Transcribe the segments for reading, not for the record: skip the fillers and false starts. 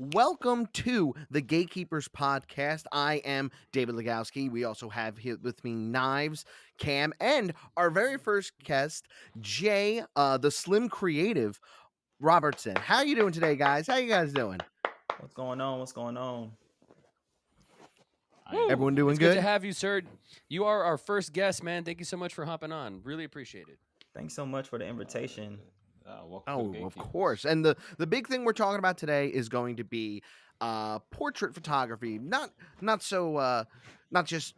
Welcome to the Gatekeepers podcast. I am David Lugowski. We also have here with me Knives, Cam, and our very first guest, Jay, the Slim Creative Robertson. How you doing today, guys? How you guys doing? What's going on? What's going on? I am Everyone doing doing well. It's good to good? have you, sir. You are our first guest, man. Thank you so much for hopping on. Really appreciate it. Thanks so much for the invitation. Welcome to the Oh, of Gatekeepers. course. And the big thing we're talking about today is going to be portrait photography. Not so not just,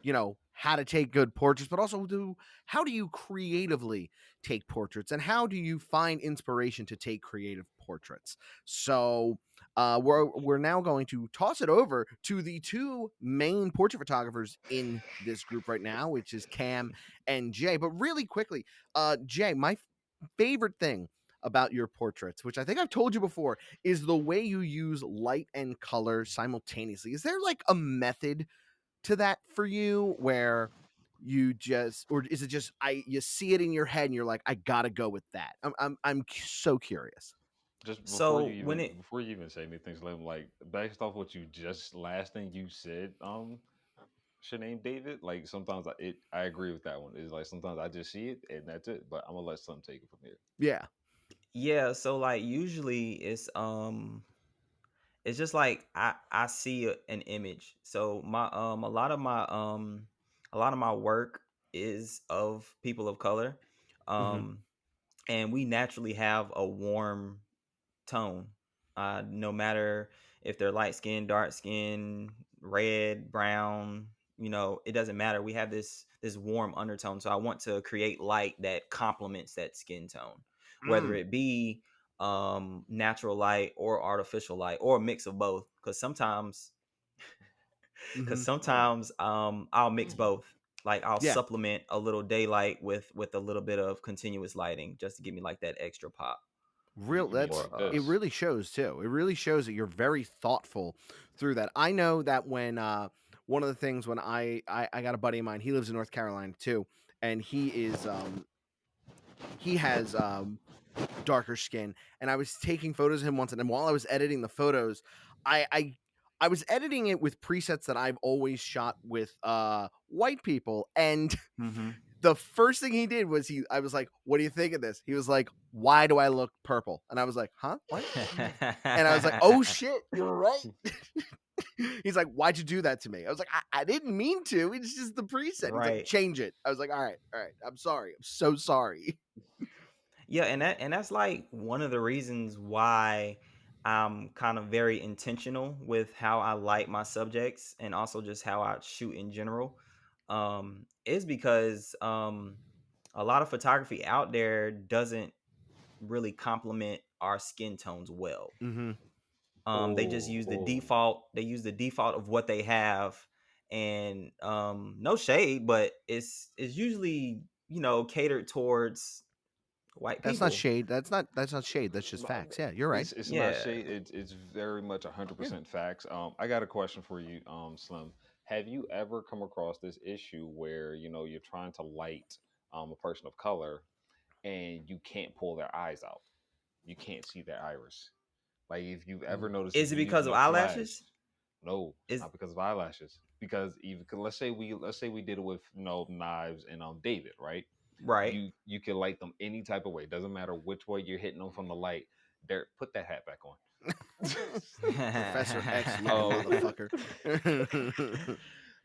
how to take good portraits, but also how do you creatively take portraits and how do you find inspiration to take creative portraits? So, we're now going to toss it over to the two main portrait photographers in this group right now, which is Cam and Jay. But really quickly, Jay, my favorite thing about your portraits, which I think I've told you before, is the way you use light and color simultaneously. Is there like a method to that for you where you just, or is it just you see it in your head and you're like, I gotta go with that? I'm so curious. Just So when it before you even say anything, Slim, like based off what you just last thing you said, should name David. Like sometimes I agree with that one. It's like sometimes I just see it and that's it. But I'm gonna let Slim take it from here. Yeah. Yeah, so like usually it's just like I see an image. So my a lot of my work is of people of color. Hmm. Um and we naturally have a warm tone. No matter if they're light skin, dark skin, red, brown, it doesn't matter. We have this warm undertone. So I want to create light that complements that skin tone, whether Mm. it be natural light or artificial light or a mix of both. Because Hmm. sometimes I'll mix both. Like I'll Yeah. supplement a little daylight with a little bit of continuous lighting just to give me like that extra pop. Real You mean that's like Or it this? really shows too. It really shows that you're very thoughtful through that. I know that when one of the things when I got a buddy of mine, he lives in North Carolina too, and he has darker skin, and I was taking photos of him once, and while I was editing the photos, I I I was editing it with presets that I've always shot with white people, and Mhm. the first thing he did was I was like, "What do you think of this?" He was like, "Why do I look purple?" And I was like, "Huh? What?" And I was like, "Oh shit, you're right." He's like, "Why'd you do that to me?" I was like, I didn't mean to. It's just the preset." He's like, Right. "Change it." I was like, all right. I'm sorry. I'm so sorry." Yeah, and that's like one of the reasons why I'm kind of very intentional with how I light my subjects and also just how I shoot in general. Is because a lot of photography out there doesn't really complement our skin tones well. Mm-hmm. They just Oh, use the default. They use the default of what they have, and no shade, but it's usually catered towards white That's not people. shade. That's not shade. That's just facts. Yeah, you're right. it's not Yeah. shade. It's very much hundred Yeah. percent facts. I got a question for you, Slim. Have you ever come across this issue where you're trying to light a person of color and you can't pull their eyes out? You can't see their iris. Like if you've ever noticed Is if it you're because using of a flash, eyelashes? no, Is not because of eyelashes. Because even 'cause let's say we did it with knives and David, right? right. You can light them any type of way. Doesn't matter which way you're hitting them from the light. There, put that hat back on. Professor X looking um, motherfucker.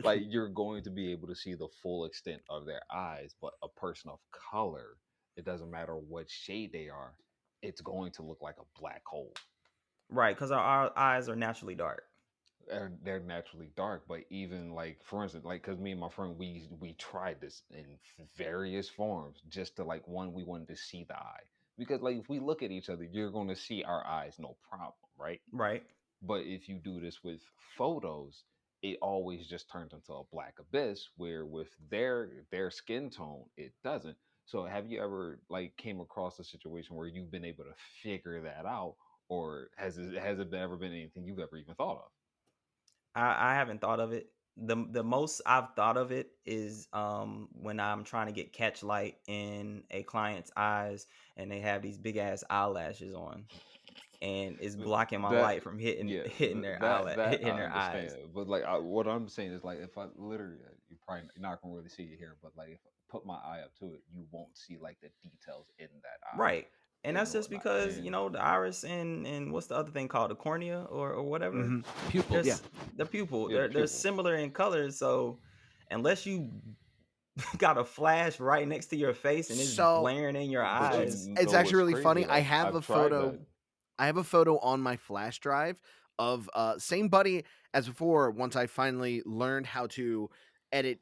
like you're going to be able to see the full extent of their eyes, but a person of color, it doesn't matter what shade they are, it's going to look like a black hole. Right, because our eyes are naturally dark. They're naturally dark, but even like for instance, like because me and my friend we tried this in various forms just to like one we wanted to see the eye because like if we look at each other you're going to see our eyes no problem, right? Right. But if you do this with photos, it always just turns into a black abyss where with their skin tone it doesn't. So have you ever like came across a situation where you've been able to figure that out, or has it ever been anything you've ever even thought of? I haven't thought of it. The most I've thought of it is when I'm trying to get catch light in a client's eyes and they have these big ass eyelashes on. and it's blocking my that light from hitting yeah, hitting their that hitting I their eyes. understand. But like what I'm saying is like if I literally you're not gonna really see it here, but like if I put my eye up to it, you won't see like the details in that eye Right. And and that's just whatnot. because, And the iris and what's the other thing called? The cornea or whatever. Mhm. Pupil. Yeah. There's the pupil. yeah, the They're pupil. similar in colors, so unless you got a flash right next to your face and it's So blaring in your But you eyes. it's know actually what's really crazy funny. though? I've tried that. I have a photo on my flash drive of same buddy as before. Once I finally learned how to edit,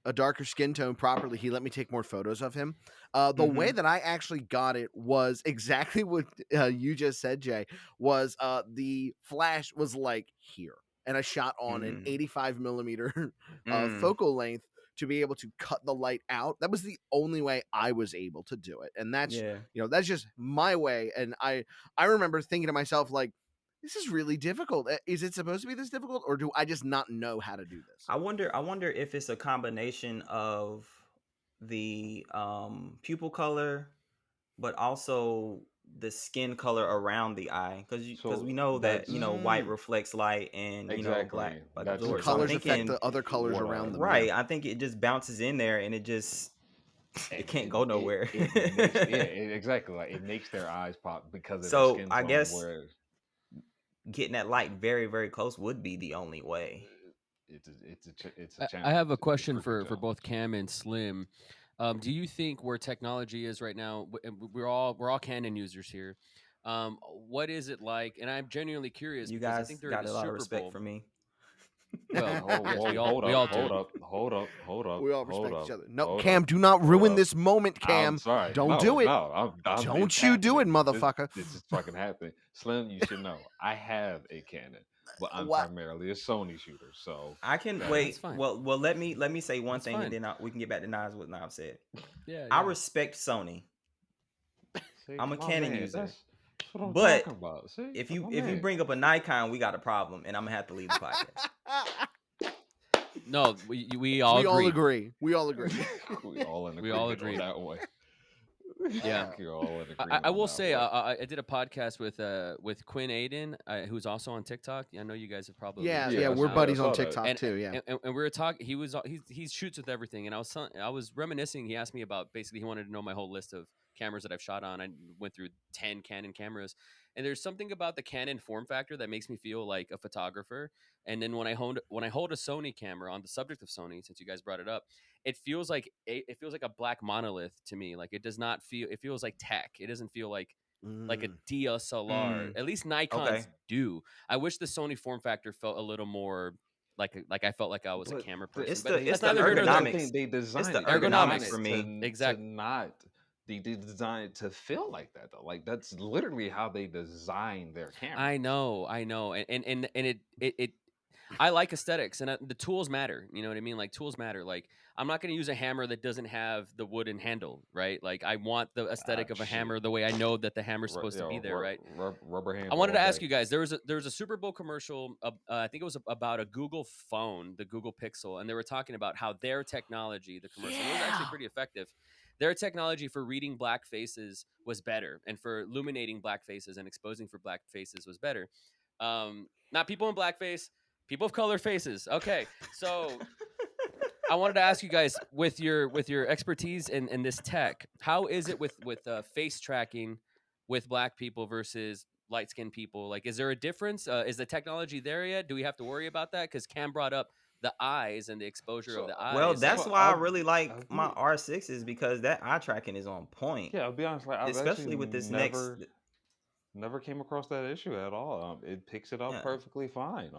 a darker skin tone properly, he let me take more photos of him. The way Mm-hmm. that I actually got it was exactly what you just said, Jay. Was the flash was like here, and I shot on an Mm. 85 millimeter Mm. focal length to be able to cut the light out. That was the only way I was able to do it, and Yeah. that's just my way. And I remember thinking to myself, like, this is really difficult. Is it supposed to be this difficult, or do I just not know how to do this? I wonder if it's a combination of the pupil color, but also the skin color around the eye, because So we know that that's white Mm. reflects light and exactly black that's And absorbs. So I'm colors exactly affect thinking, the other colors what I around them. Yeah. right, I think it just bounces in there and it just it and can't go nowhere. it makes exactly like it makes their eyes pop because of their So skin I tone. guess Whereas getting that light very, very close would be the only way. it's a I have challenge. a It's question strictly a for both challenge. Cam and Slim. Do you think where technology is right now? And we're all Canon users here. What is it like? And I'm genuinely curious You because I guys think during got the a lot of Super respect Bowl. for me. Wait, Well, hold, yes, whoa, we all hold do. up, hold up, hold up, We all hold respect each up, other. No, hold up, Cam, do not hold ruin up. this moment, I'm Cam. sorry. Don't No, do it. no, it's Don't you do it, happening. motherfucker. This is fucking happening. Slim, you should know. I have a Canon, but I'm What? primarily a Sony shooter. So I can that That's wait. fine. Well, let me say one That's thing, and fine. then we can get back to Knives. What Knives said. Yeah, I yeah. respect Sony. see, I'm a my Canon man, user, that's what I'm but talking about. See, if that's you my if you man. bring up a Nikon, we got a problem, and I'm gonna have to leave the podcast. No, we all We all agree. agree. We all agree. We all in We all agreement on agree. that one. Yeah. You're all in I agreement on will that say one. I did a podcast with Quinn Aiden, who's also on TikTok. I know you guys have probably Yeah, Yeah, yeah, checked him we're out. I buddies on saw that. TikTok and too. Yeah. and we were talking. He shoots with everything, and I was reminiscing. He asked me about basically he wanted to know my whole list of cameras that I've shot on. I went through 10 Canon cameras, and there's something about the Canon form factor that makes me feel like a photographer. And then when I hold a Sony camera, on the subject of Sony, since you guys brought it up, it feels like a black monolith to me. Like it does not feel. It feels like tech. It doesn't feel like a Mm. DSLR. Mm, At least okay. Nikon's do. I wish the Sony form factor felt a little more like I felt like I was a But camera the, person. It's But the they it's that's the neither here but nor that's the there. thing. ergonomics. They It's designed the it. They ergonomics designed for Ergonomics. it me. to Exact. not. They designed it to feel like that though. Like that's literally how they design their cameras. I know, and it I like aesthetics, and the tools matter. You know what I mean? Like tools matter. Like I'm not going to use a hammer that doesn't have the wooden handle, right? Like I want the Ah, aesthetic of a hammer shit. the way I know that the hammer's supposed to be there, right? Rubber I handle wanted all to ask day. you guys. There was a Super Bowl commercial. I think it was about a Google phone, the Google Pixel, and they were talking about how their technology, the commercial, and it was actually Yeah. pretty effective. Their technology for reading black faces was better, and for illuminating black faces and exposing for black faces was better. Not people in blackface, people of color faces. Okay, so I wanted to ask you guys with your expertise in this tech, how is it with face tracking with black people versus light skinned people? Like, is there a difference? Is the technology there yet? Do we have to worry about that? Because Cam brought up the eyes and the exposure of So the Well, eyes. that's Like, so why I really like I'll my be R6s because that eye tracking is on point, yeah, I'll be honest. Like I've actually especially with this next. never came across that issue at all. It picks it up Yeah, perfectly fine.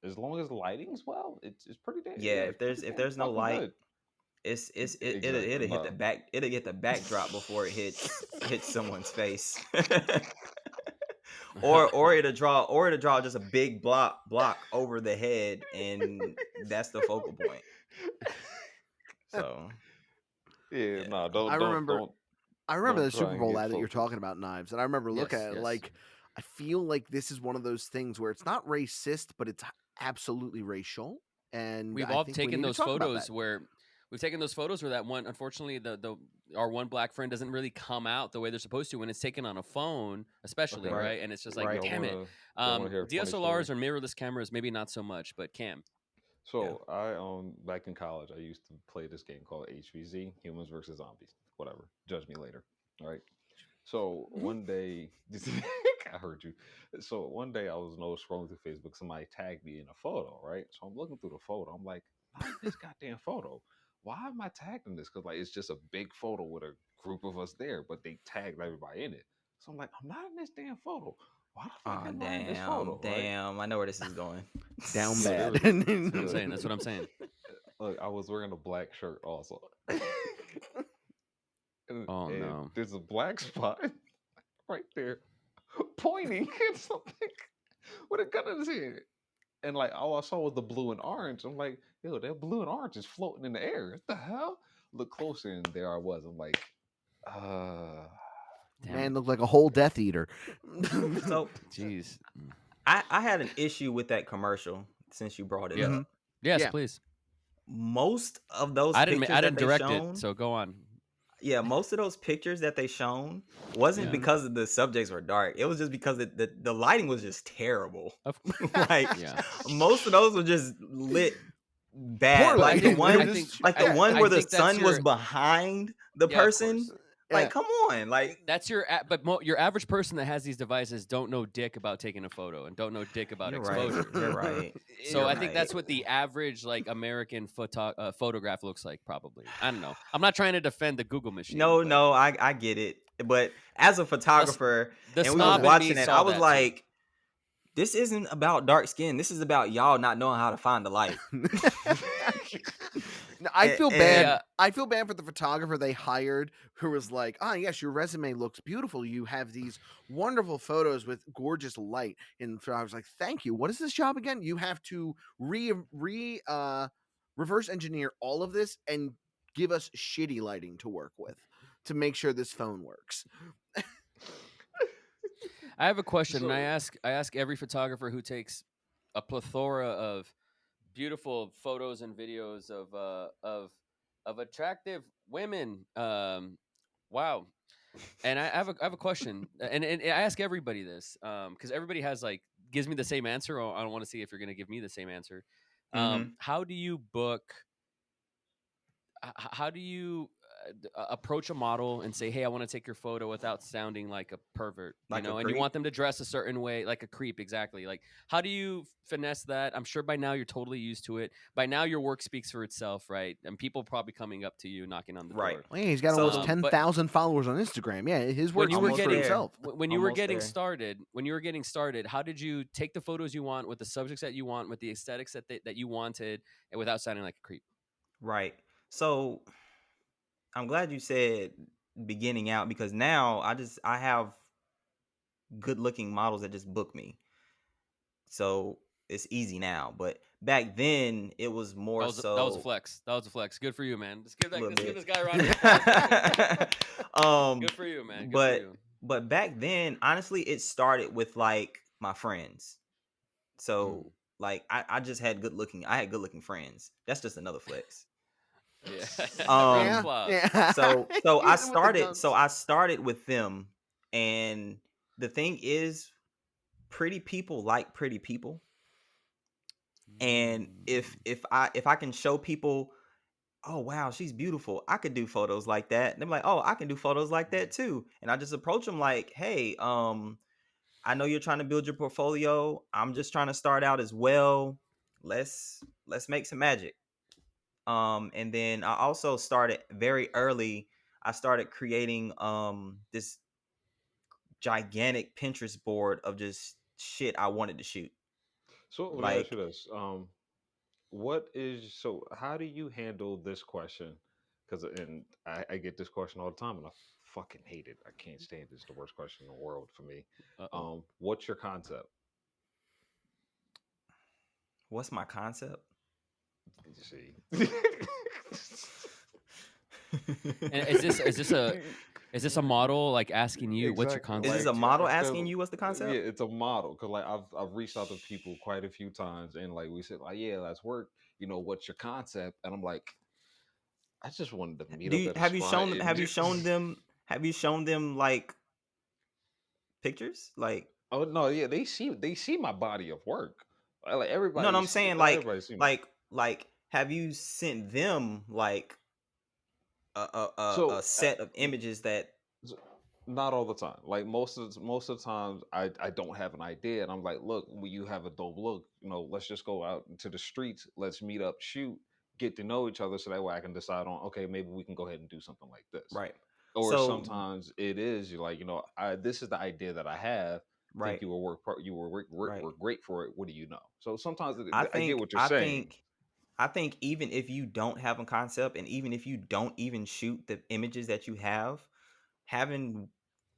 As long as the lighting's well, it's pretty damn yeah. it's pretty If damn there's no fucking light, good. Exactly. it'll hit the No. back. It'll get the backdrop before it hits someone's face. Or it'll draw just a big block over the head, and that's the focal point. So Yeah, yeah. no, I remember I remember don't the try Super and Bowl get ad that you're focused. talking about, Knives, and I remember looking yes, at it yes. like I feel like this is one of those things where it's not racist, but it's absolutely racial, and We've I all think we taken need to those talk about that. photos where we've taken those photos where that one, unfortunately, the our one black friend doesn't really come out the way they're supposed to when it's taken on a phone, especially, Okay. Right. right? And it's just like, Right. Y'all damn it. wanna hear a funny story? DSLRs or mirrorless cameras, maybe not so much, but Cam. Yeah. So I back in college, I used to play this game called HVZ, Humans versus Zombies. Whatever. Judge me later. All right. So one day, I heard you. So one day I was scrolling through Facebook. Somebody tagged me in a photo, right? So I'm looking through the photo. I'm like this goddamn photo. Why am I tagged in this? Because like it's just a big photo with a group of us there, but they tagged everybody in it. So I'm like, I'm not in this damn photo. Why the fuck Oh, am I in this photo, right? damn. I know where this is going. Down Look, it bad. was That's what I'm look, saying. That's what I'm saying. look, I was wearing a black shirt also. and, Oh and no. there's a black spot right there pointing at something with a gun in his head. And like all I saw was the blue and orange. I'm like, yo, that blue and orange is floating in the air. What the hell? Look closer and there I was. I'm like, uh Damn Man it. looked like a whole Death Eater. So Jeez. I had an issue with that commercial since you brought it Yeah. Mhm. up. Yes, Yeah. please. Most of those I pictures that didn't they direct it, shown, so go on. yeah, most of those pictures that they shown wasn't Yeah. because the subjects were dark. It was just because the lighting was just terrible. Of- Like yeah. most of those were just lit bad. Poorly. Well, I Like the think They I were one, think just like the I, yeah. one I where the think that's sun was your behind the yeah, of person. course. Like, Yeah. come on, like That's but your average person that has these devices don't know dick about taking a photo and don't know dick about you're right. exposure. You're right. So You're I think that's right. what the average like American photograph looks like. Probably. I don't know. I'm not trying to defend the Google machine, No, but no, I get it. But as a the, photographer, the and we was snob no. in me watching it, I saw was that too. like, this isn't about dark skin. This is about y'all not knowing how to find the light. No, I feel bad. And Yeah. I feel bad for the photographer they hired who was like, "Ah, yes, your resume looks beautiful. You have these wonderful photos with gorgeous light." And so I was like, "Thank you. What is this job again? You have to reverse engineer all of this and give us shitty lighting to work with to make sure this phone works." I have a question, and so I ask every photographer who takes a plethora of beautiful photos and videos of attractive women. Wow. And I have a question, and I ask everybody this because everybody has like gives me the same answer. I don't want to see if you're going to give me the same answer. mhm, How do you book? How do you approach a model and say, "Hey, I want to take your photo," without sounding like a pervert, you like a know? And you creep. want them to dress a certain way, like a creep, exactly. Like, how do you finesse that? I'm sure by now you're totally used to it. By now your work speaks for itself, right? And people probably coming up to you, knocking on the Right. door. Well, yeah, he's got almost So 10,000 followers on Instagram. Yeah, his When work you were speaks almost for getting there. himself. when you were Almost getting there. started, how did you take the photos you want with the subjects that you want, with the aesthetics that you wanted, and without sounding like a creep? Right. So I'm glad you said beginning out because now I have good looking models that just book me. So it's easy now. But back then it was more That was a so flex. That was a flex. Good for you, man. a little Let's give bit. this guy a round of applause. um Good for you, man. Good for but you. but back then, honestly, it started with like my friends. Mm. So like I just had I had good looking friends. That's just another flex. Yeah. Round of Um Yeah, applause. yeah. so Hit him with the guns. I started with them, and the thing is pretty people like pretty people. And Mm. if I can show people, oh wow, she's beautiful, I could do photos like that. They're like, oh, I can do photos like that too. And I just approach them like, hey, I know you're trying to build your portfolio. I'm just trying to start out as well. Let's make some magic. And then I also started very early. I started creating this gigantic Pinterest board of just shit I wanted to shoot. so let me ask you Like, this. What is so how do you handle this question? Because and I get this question all the time and I fucking hate it. I can't stand it. It's the worst question in the world for me. Uh-oh. What's your concept? what's my concept? You see. And is this a model like asking you what's your Exactly. Is this concept? a model Cause asking you what's the yeah, concept? it's a model. Cause like I've reached out to people quite a few times, and like we said, like yeah, let's work. You know, what's your concept? And I'm like, I just wanted to meet Do up you at a spot and have you just. shown them like pictures? Like Oh no, yeah, they see my body of work. Like no, no, everybody I'm see saying everybody see me. like have you sent them like a So, set of images that so not all the time. Like most of the times, I don't have an idea, and I'm like, look, when you have a dope look, let's just go out into the streets, let's meet up, shoot, get to know each other, so that way I can decide on, okay, maybe we can go ahead and do something like this. right? Or So sometimes it is you're like, this is the idea that I have. Think right, you will you will right. work great for it. What do you know? So sometimes I I get think what you're I saying. think I think even if you don't have a concept and even if you don't even shoot the images that you have, having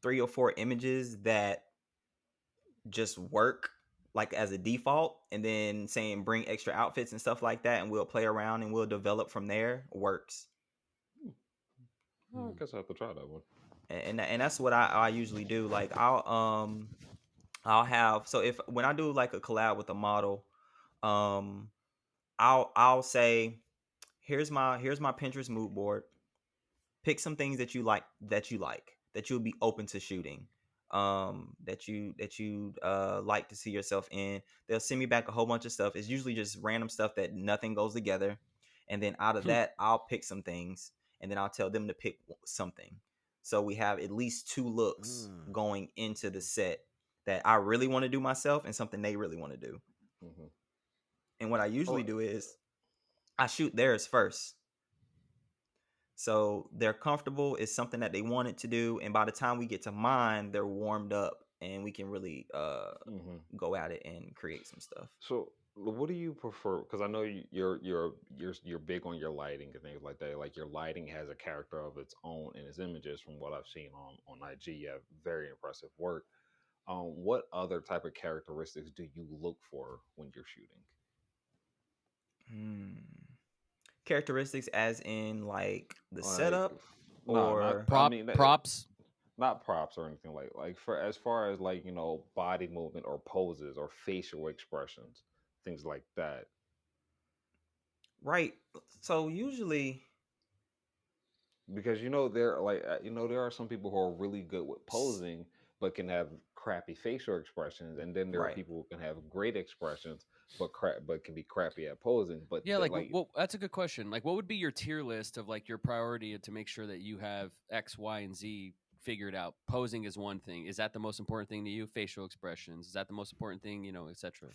3 or 4 images that just work like as a default and then saying bring extra outfits and stuff like that and we'll play around and we'll develop from there works. I Hmm. guess I have to try that one. And that's what I usually do. Like I'll have so if when I do like a collab with a model, um I'll say here's my Pinterest mood board. Pick some things that you'll be open to shooting, that you like to see yourself in. They'll send me back a whole bunch of stuff. It's usually just random stuff that nothing goes together, and then out of Hmm. that I'll pick some things and then I'll tell them to pick something, so we have at least 2 looks Mm. going into the set that I really want to do myself and something they really want to do. Hmm. And what I usually Oh, do is I shoot theirs first. So they're comfortable. It's something that they wanted to do, and by the time we get to mine, they're warmed up, and we can really hmm. go at it and create some stuff. So, what do you prefer? Because I know you're big on your lighting and things like that. Like your lighting has a character of its own in its images. From what I've seen on IG, you have very impressive work. What other type of characteristics do you look for when you're shooting? Hmm. Characteristics, as in like the Like, setup, no, not. or I Prop mean, props. not props or anything like for as far as like body movement or poses or facial expressions, things like that. right. So usually, Because there are some people who are really good with posing but can have crappy facial expressions, and then there are right. people who can have great expressions but can be crappy at posing. But Yeah, they, like like, well, that's a good question. Like, what would be your tier list of like your priority to make sure that you have X, Y, and Z figured out? Posing is one thing. Is that the most important thing to you? Facial expressions, is that the most important thing? Etc.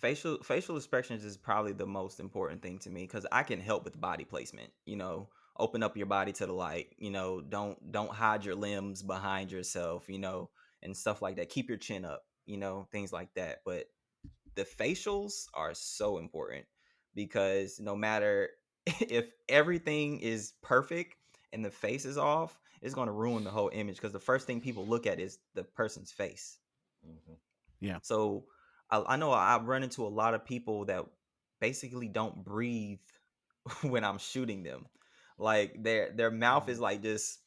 Facial expressions is probably the most important thing to me because I can help with body placement. Open up your body to the light. Don't hide your limbs behind yourself. And stuff like that. Keep your chin up. Things like that. But the facials are so important because no matter if everything is perfect and the face is off, it's going to ruin the whole image because the first thing people look at is the person's face. mhm. Yeah. So I know I run into a lot of people that basically don't breathe when I'm shooting them. Like their mouth is like just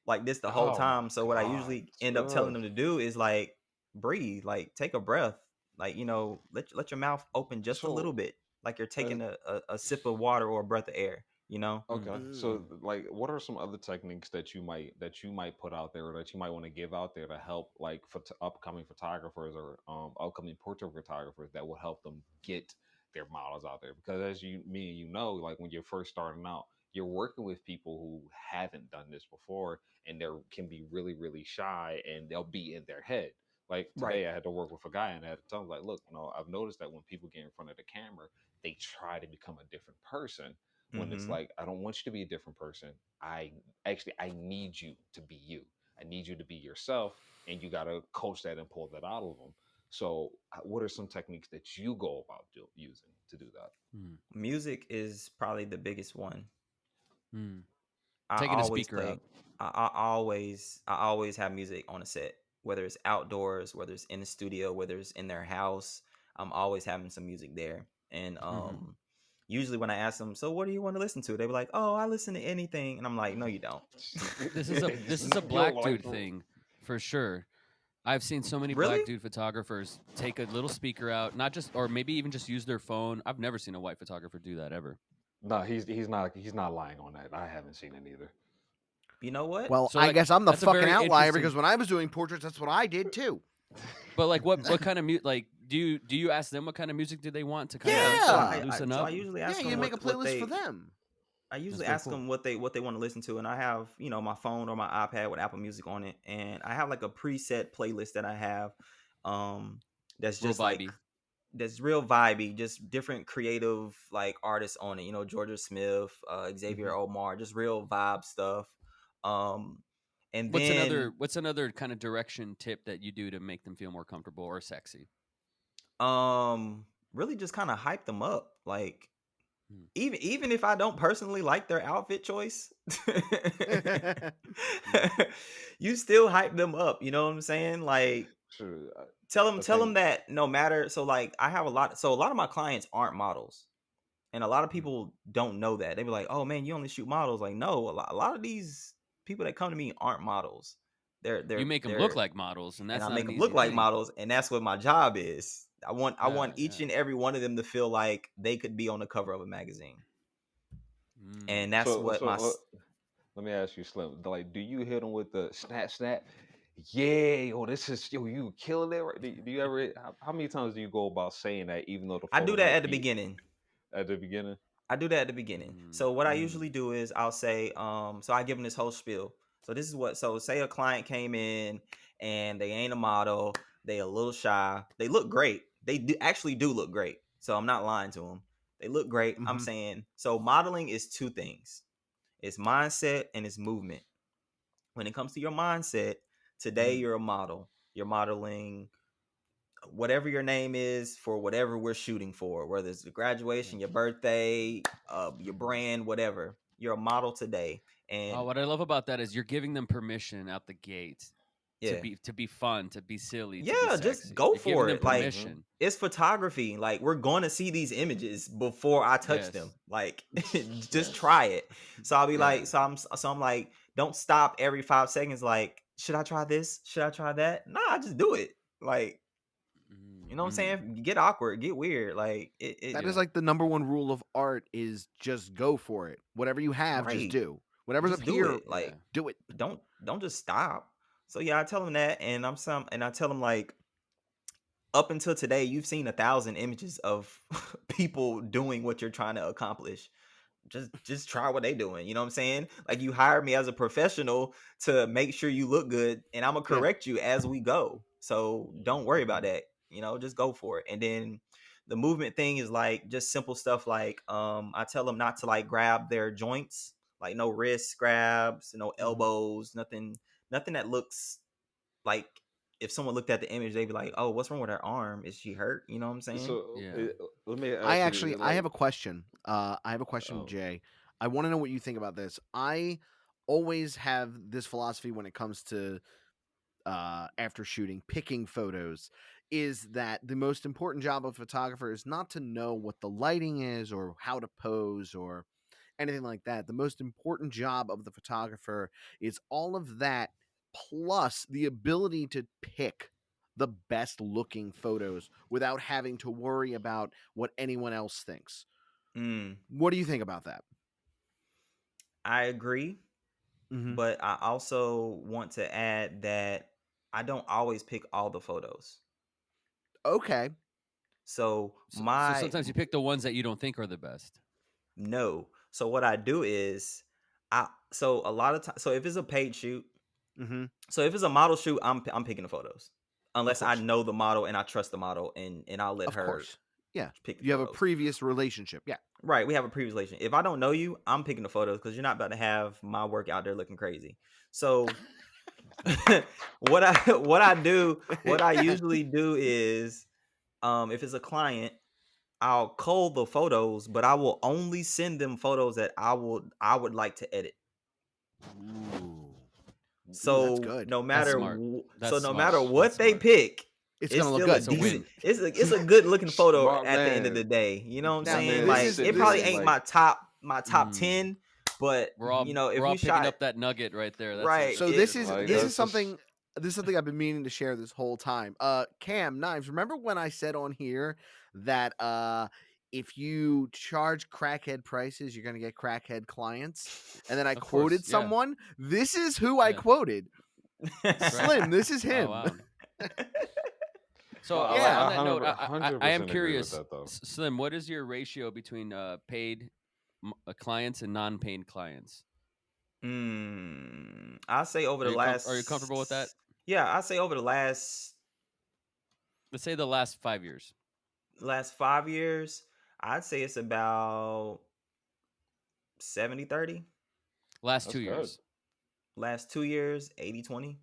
like this the whole Oh my time. So what I god. usually end up telling Ugh. them to do is like breathe, like take a breath, like let your mouth open just a little So, bit, like you're uh, taking a sip of water or a breath of air. Mm. okay, so Mm. like, what are some other techniques that you might put out there, or that you might want to give out there to help, like, for upcoming photographers or upcoming portrait photographers, that will help them get their models out there? Because as me and like when you're first starting out, you're working with people who haven't done this before, and they can be really really shy, and they'll be in their head. Like Right. today, I had to work with a guy, and I had to tell him, like, look, I've noticed that when people get in front of the camera, they try to become a different person, when it's Mm-hmm. like, I don't want you to be a different person. I need you to be you. I need you to be yourself, and you got to coach that and pull that out of them. So, what are some techniques that you go about using to do that? Mm. Music is probably the biggest one. Mm. I Taking a always speaker play. out. I always have music on a set, whether it's outdoors, whether it's in the studio, whether it's in their house. I'm always having some music there. And Hmm. usually when I ask them, so what do you want to listen to? They be like, oh, I listen to anything, and I'm like, no, you don't. This is a You don't black like dude thing for sure. I've seen so many Really? black dude photographers take a little speaker out, not just, or maybe even just use their phone. I've never seen a white photographer do that ever. No, he's not lying on that. I haven't seen it either. You know what? Well, So I guess I'm the that's a fucking very outlier interesting. because when I was doing portraits, that's what I did too. But like, what kind of like do you ask them what kind of music do they want to kind Yeah, of so Yeah. loosen I up? usually Yeah, ask you them make a what playlist for they them. I That's usually very ask cool. them what they want to listen to, and I have my phone or my iPad with Apple Music on it, and I have like a preset playlist that I have, that's Real just like vibey. that's real vibey, just different creative like artists on it. Georgia Smith, Xavier Mhm. Omar, just real vibe stuff. Um, and then What's another kind of direction tip that you do to make them feel more comfortable or sexy? really just kind of hype them up, like Hmm. even if I don't personally like their outfit choice, you still hype them up. You know what I'm saying? Like Sure, I tell them think. that no matter. So like I have a lot of my clients aren't models, and a lot of Mm. people don't know that. They be like, "Oh man, you only shoot models." Like no, a lot of these people that come to me aren't models. You make them look They're like models, and and that's I not make an them easy look like thing. models, and that's what my job is. I Yeah, want each yeah. and every one of them to feel like they could be on the cover of a magazine, Mm. and that's So what my let me ask you, Slim. Like, do you hit them with the snap snap? Yeah, yo, this is yo, you killing it. Right? Do you ever? How many times do you go about saying that, even though the I do photo that might at the be beginning. at the beginning? I do that at the beginning. Mm. So what I Mm, usually do is I'll say, so I give them this whole spiel. So this is what. So say a client came in and they ain't a model. They a little shy. They look great. Actually do look great. So I'm not lying to them. They look great. I'm Mhm. saying so. Modeling is two things. It's mindset and it's movement. When it comes to your mindset, today Mhm. you're a model. You're modeling whatever your name is for whatever we're shooting for, whether it's the Yeah. graduation, your birthday, your brand, whatever. You're a model today, Oh, and what I love about that is you're giving them permission out the gate yeah, to be fun, to be silly, to be yeah, just sexy. go You're giving for them it. Like mm-hmm. permission. it's photography. Like we're going to see these images before I touch them. Yes. Like just Yes. try it. So I'll be Yeah. like, I'm like, don't stop every 5 seconds. Like, should I try this? Should I try that? Nah, just do it. Like, you know what I'm Mm. saying? Get awkward, get weird. Like That is Yeah. like the number one rule of art is just go for it. Whatever you have, just right. do. Whatever's up Just do here, it. Yeah. Like do it. don't just stop. So yeah, I tell them that, and I tell them like up until today, you've seen 1,000 images of people doing what you're trying to accomplish. Just try what they doing. You know what I'm saying? Like you hired me as a professional to make sure you look good, and I'm gonna Yeah. correct you as we go. So don't worry about Mm-hmm. that. Just go for it. And then the movement thing is like just simple stuff like I tell them not to like grab their joints, like no wrist grabs, no Mhm. elbows, nothing that looks like if someone looked at the image, they'd be like, "Oh, what's wrong with her arm? Is she hurt?" You know what I'm saying? So Yeah. let me I ask actually you, I have like, a question. I have a question, oh, Jay. I want to know what you think about this. I always have this philosophy when it comes to after shooting, picking photos, is that the most important job of a photographer is not to know what the lighting is or how to pose or anything like that. The most important job of the photographer is all of that plus the ability to pick the best looking photos without having to worry about what anyone else thinks. Mm, What do you think about that? I agree, Hmm. but I also want to add that I don't always pick all the photos. Okay. So So sometimes you pick the ones that you don't think are the best. no. So what I do is so a lot of times, so if it's a paid shoot, Hmm. so if it's a model shoot, I'm picking the photos. Of Unless I course. know the model and I trust the model, and I'll let Of her course. Yeah. pick the You have a photos. previous relationship. Yeah. Right, we have a previous relation. If I don't know you, I'm picking the photos because you're not about to have my work out there looking crazy. So what I usually do is if it's a client, I'll cull the photos, but I will only send them photos that I would like to edit. Ooh. Ooh, that's So good. no That's matter smart. so That's no smart. matter That's what they smart. pick, It's it's gonna look still a good. That's a decent. win. It's a good looking photo smart at the end of the man. day. You know what I'm Now My saying? man this is Like is it sitting this probably there is ain't like, my top Mm. 10, but if We're all we picking shot up that nugget right there. That's right, it. so it this is like this is that's just something I've been meaning to share this whole time. Cam Knives, remember when I said on here that if you charge crackhead prices, you're going to get crackhead clients. And then I Of course, quoted yeah. someone. This is who I Yeah. quoted. Right. Slim, this is Oh him. wow. So No, Yeah. on that note, I 100% am agree with curious, that though. Slim. What is your ratio between paid clients and non-paid clients? I say over the Are you comfortable with that? last, yeah, I say over the Let's say the last 5 years. last 5 years, I'd say it's about 70-30. Last That's 2 good. years. Last 2 years, 80-20.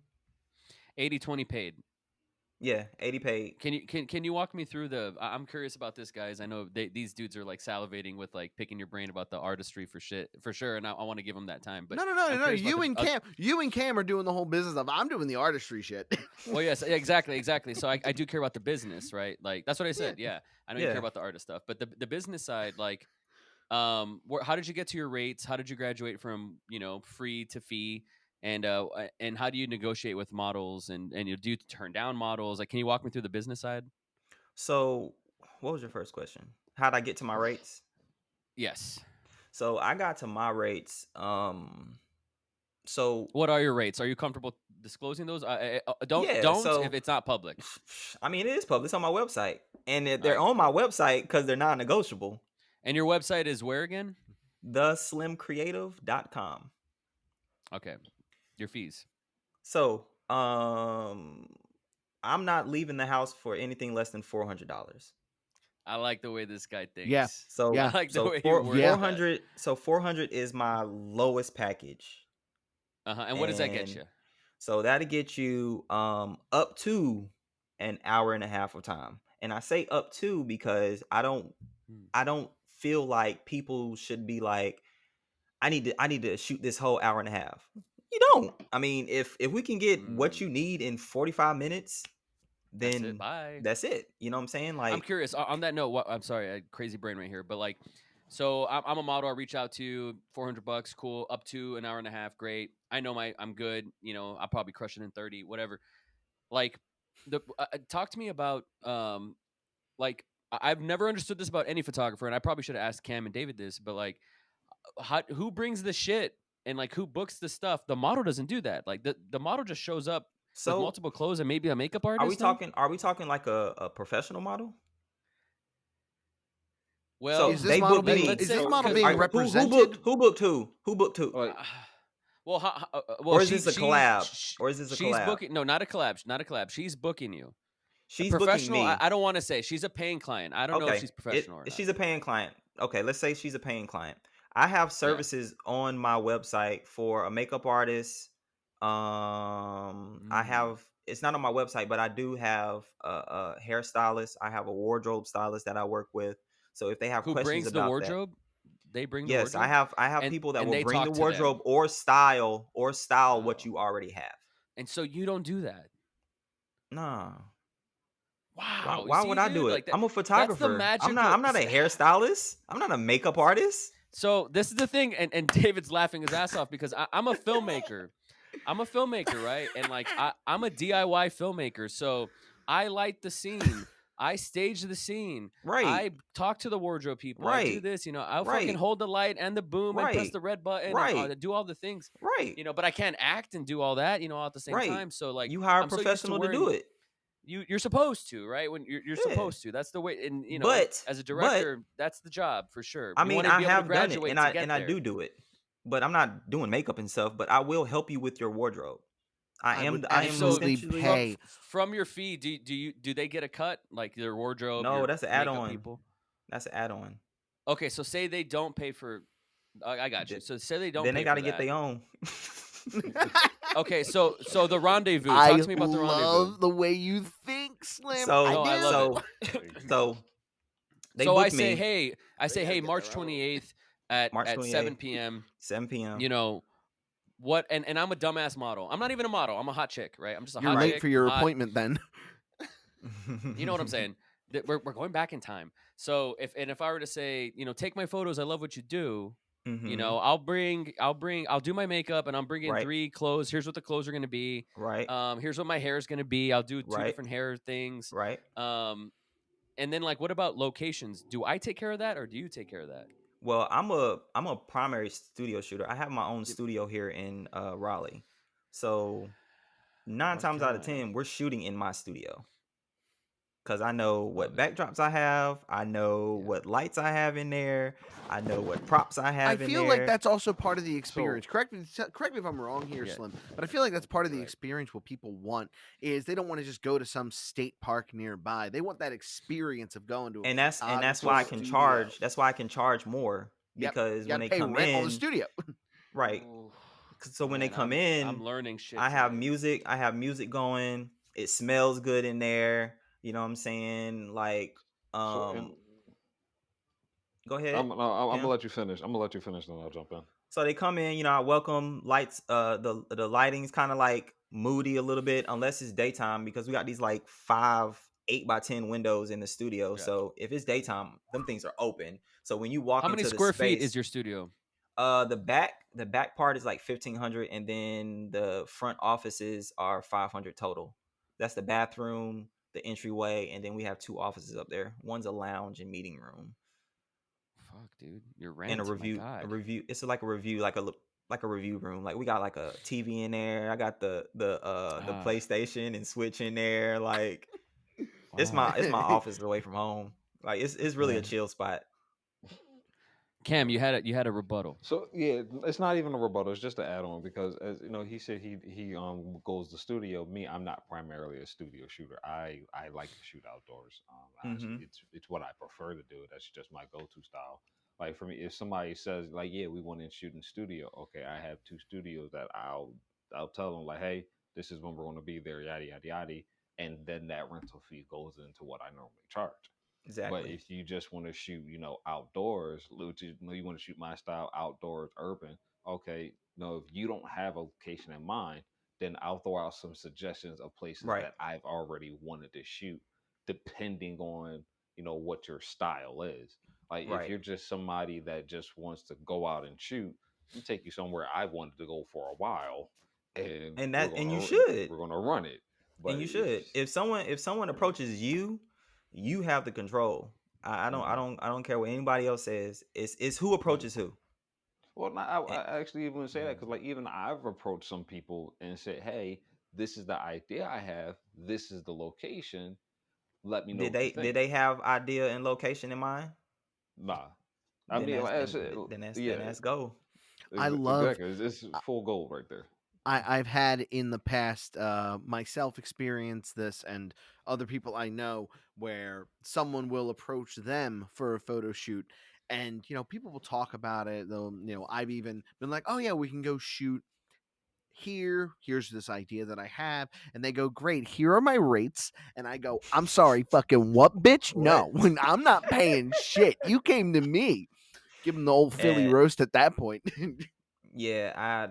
80-20 paid. Yeah, 80 paid. Can you walk me through I'm curious about this, guys. I know these dudes are like salivating with like picking your brain about the artistry for sure, and I want to give them that time. But No. I'm curious about You and Cam are doing the whole business of I'm doing the artistry shit. well, yes, exactly. So I do care about the business, right? Like that's what I said. Yeah. Yeah, I know you care Yeah. about the artist stuff, but the business side, like, how did you get to your rates? How did you graduate from free to fee? And how do you negotiate with models and do you turn down models? Like, can you walk me through the business side? So, what was your first question? How'd I get to my rates? Yes. So I got to my rates. So What are your rates? Are you comfortable disclosing those? Don't yeah. don't So if it's not public. I mean, it is public. It's on my website, and All they're right, on my cool. website because they're non-negotiable. And your website is where again? theslimcreative.com. Okay. Your fees. So, I'm not leaving the house for anything less than $400. I like the way this guy thinks. Yeah. So, Yeah. I like the so way four, you word Yeah. 400. So 400 is my lowest package, And what does that get you? so that'll get you up to an hour and a half of time. And I say up to because I don't feel like people should be like, I need to shoot this whole hour and a half. You don't. I mean, if we can get what you need in 45 minutes, That's it. then Bye. that's it. You know what I'm saying? I'm Like, curious. On that note, I'm sorry, I had crazy brain right here, but like, so I'm a model. I reach out to $400, cool. Up to an hour and a half, great. I know I'm good. I'll probably crush it in 30, whatever. Like, talk to me about like I've never understood this about any photographer, and I probably should have asked Cam and David this, but like, who brings the shit and like who books the stuff? The model doesn't do that. Like the model just shows up with so multiple clothes and maybe a makeup are we artist. No? talking? Are we talking like a professional model? Well, So Is this they model booked being me. is this model 'cause- being All right, represented? who booked who? Who booked who? Like, well, Or is this a collab? Or is this a she's collab? booking. No, not a collab. Not a collab. She's booking you. A She's booking professional. me. I don't want to say she's a paying client. I don't know if Okay, she's professional or not. she's a paying client. Okay, let's say she's a paying client. I have services on my website for a makeup artist. I have, it's not on my website, but I do have a hairstylist. I have a wardrobe stylist that I work with. So if they have Who questions brings the about that, wardrobe? They bring the yes, wardrobe. I have And people that and will they bring the talk to them. wardrobe or style what Oh. you already have. And so you don't do that. Nah. Wow. Why See, would I dude, do it? like that. I'm a That's the photographer. magical. I'm not a hairstylist. I'm not a makeup artist. So this is the thing, and David's laughing his ass off because I'm a filmmaker. I'm a filmmaker, right? And like I'm a DIY filmmaker. So I light the scene. I stage the scene. Right. I talk to the wardrobe people. I do Right. this, I'll fucking Right. hold the light and the boom and press Right. the red button and Right. do all the things, Right. but I can't act and do all that, all at the same Right. time. So like You hire a I'm so used to professional to do wearing, it. you're supposed to, right? When you're Yeah. supposed to. That's the way. And But as a director, that's the job for sure. I You mean, want to I be able to have done it, graduate and to get I there. do it. But I'm not doing makeup and stuff. But I will help you with your wardrobe. I would I am absolutely essentially pay. From your fee. Do they get a cut, like their wardrobe? No, your that's an makeup add-on. people. That's an add-on. Okay, so say they don't pay for. I got you. Th- So say they don't. Then pay they got to for get that. their own. Okay, so the rendezvous. I Talk to me about the rendezvous. love the way you think, Slim. So No, I love so it. so they So I booked say, me hey, They gotta get March their own. 28th at March 7 28th, p.m. 7 p.m. What? And I'm a dumbass model. I'm not even a model. I'm a hot chick, right? I'm just a You're hot late chick. for your I'm hot. appointment then. You know what I'm saying? That we're going back in time. So if I were to say, take my photos, I love what you do. Mhm. I'll do my makeup and I'm bringing Right. 3 clothes. Here's what the clothes are going to be. Right. Here's what my hair is going to be. I'll do 2 Right. different hair things. Right. And then like what about locations? Do I take care of that or do you take care of that? Well, I'm a primary studio shooter. I have my own Yep. studio here in Raleigh. So nine North times out of Carolina. 10, we're shooting in my studio. Cause I know Love what it. backdrops I have, I know Yeah. what lights I have in there, I know what props I I have in feel like there. that's also part of the So experience. Correct me if I'm wrong here, Yeah. Slim, but I feel like that's part of the Correct. experience. What people want is they don't want to just go to some state park nearby. They want that experience of going to a And that's photography why I so can studio. charge. That's why I can charge more Yep, because you got when to they pay come rent on the in, studio. right? oof, So when they Man, come I'm in, learning shit I have today. music. I have music going. It smells good in there. You know what I'm saying? Like, so and um, go ahead, I'm gonna Cam. let you finish. I'm gonna let you finish, then I'll jump in. So they come in, I welcome lights. The lighting's kind of like moody a little bit, unless it's daytime, because we got these like 8 by 10 windows in the studio. Yeah. So if it's daytime, them things are open. So when you walk How many into the square feet is space, your studio? the back part is like 1,500, and then the front offices are 500 total. That's the bathroom, the entryway, and then we have two offices up there. One's a lounge and meeting room, Fuck, dude. Your and a rent, my review. A God. review. It's like a review, like a review room. Like we got like a TV in there. I got the Ah, PlayStation and Switch in there. Like it's wow. my office away from home. Like it's really a Man. chill spot. Cam, you had a rebuttal. So yeah, it's not even a rebuttal. It's just an add-on because, as you know, he said he goes to studio. Me, I'm not primarily a studio shooter. I like to shoot outdoors. Honestly, Mm-hmm. it's what I prefer to do. That's just my go-to style. Like for me, if somebody says like, yeah, we want to shoot in studio, okay, I have two studios that I'll tell them like, hey, this is when we're going to be there, yada yada yada, and then that rental fee goes into what I normally charge. But Exactly. if you just want to shoot, outdoors, you want to shoot my style outdoors, urban, okay, no, if you don't have a location in mind, then I'll throw out some suggestions of places Right. that I've already wanted to shoot, depending on, what your style is. Like if Right. you're just somebody that just wants to go out and shoot, I'm take you somewhere I wanted to go for a while, and And you should. we're gonna run it. And But you if should. If someone approaches you, you have the control. I don't I Mhm. don't I don't care what anybody else says. It's who approaches who. Well, not, Eh, I actually even say that because, like, even I've approached some people and said, "Hey, this is the idea I have. This is the location. Let me know Did what you they did think." they have idea and location in mind? Nah, I Then mean, that's like I then said, then that's then yeah, that's go. I love. exactly. It's full gold right there. I've had in the past myself experience this and other people I know where someone will approach them for a photo shoot and people will talk about it. They'll I've even been like, oh yeah, we can go shoot here. Here's this idea that I have, and they go, great, here are my rates. And I go, I'm sorry, fucking what, bitch? What? No, when I'm not paying shit. You came to me. Give them the old Philly Uh, roast at that point. yeah,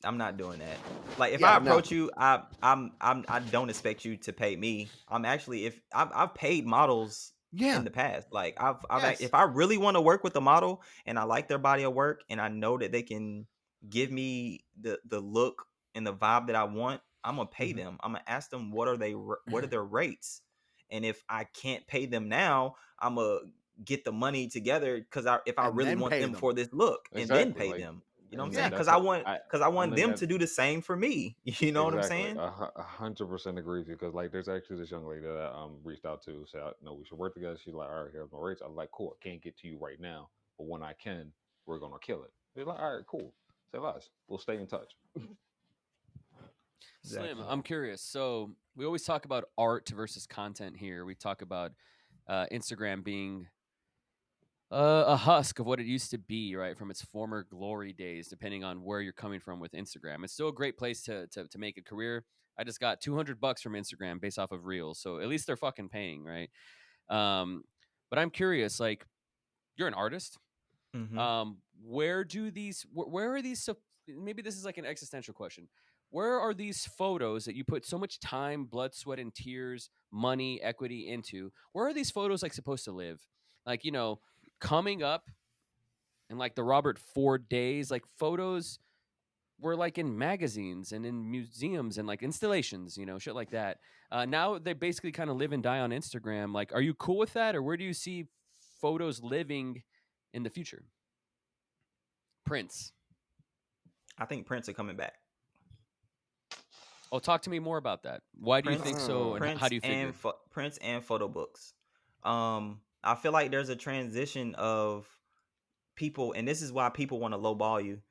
I'm not doing that. Like if Yeah, I no. approach you, I don't expect you to pay me. I'm actually if I've paid models in Yeah. the past. Like Yes. if I really want to work with a model and I like their body of work and I know that they can give me the look and the vibe that I want, I'm gonna pay Mhm. them. I'm gonna ask them what are their rates, and if I can't pay them now, I'm gonna get the money together because if I And really then want pay them them. for this look and then Exactly. pay Like, them. You know what I'm and saying? then Yeah. Because that's I a want I, because I and want then them that to do the same for me. You know what I'm exactly saying? 100% agree with you because like there's actually this young lady that I reached out to said no we should work together. She's like, all right, here's my rates. I'm like, cool, I can't get to you right now, but when I can, we're gonna kill it. They're like, all right, cool, say less, we'll stay in touch. Slim, Exactly. I'm curious. So we always talk about art versus content here. We talk about Instagram being a husk of what it used to be, right, from its former glory days. Depending on where you're coming from with Instagram, it's still a great place to make a career. I just got $200 from Instagram based off of Reels, so at least they're fucking paying, right? Um, but I'm curious, like you're an artist. Mm-hmm. Where do these? Where are these? So maybe this is like an existential question. Where are these photos that you put so much time, blood, sweat, and tears, money, equity into? Where are these photos like supposed to live? Like coming up in like the Robert Ford days, like photos were like in magazines and in museums and like installations, shit like that. Now they basically kind of live and die on Instagram. Like, are you cool with that, or where do you see photos living in the future? Prints. I think prints are coming back. Oh, talk to me more about that. Why do you think Prints, so, and how prints do you figure? prints and photo books. I feel like there's a transition of people, and this is why people want to lowball you.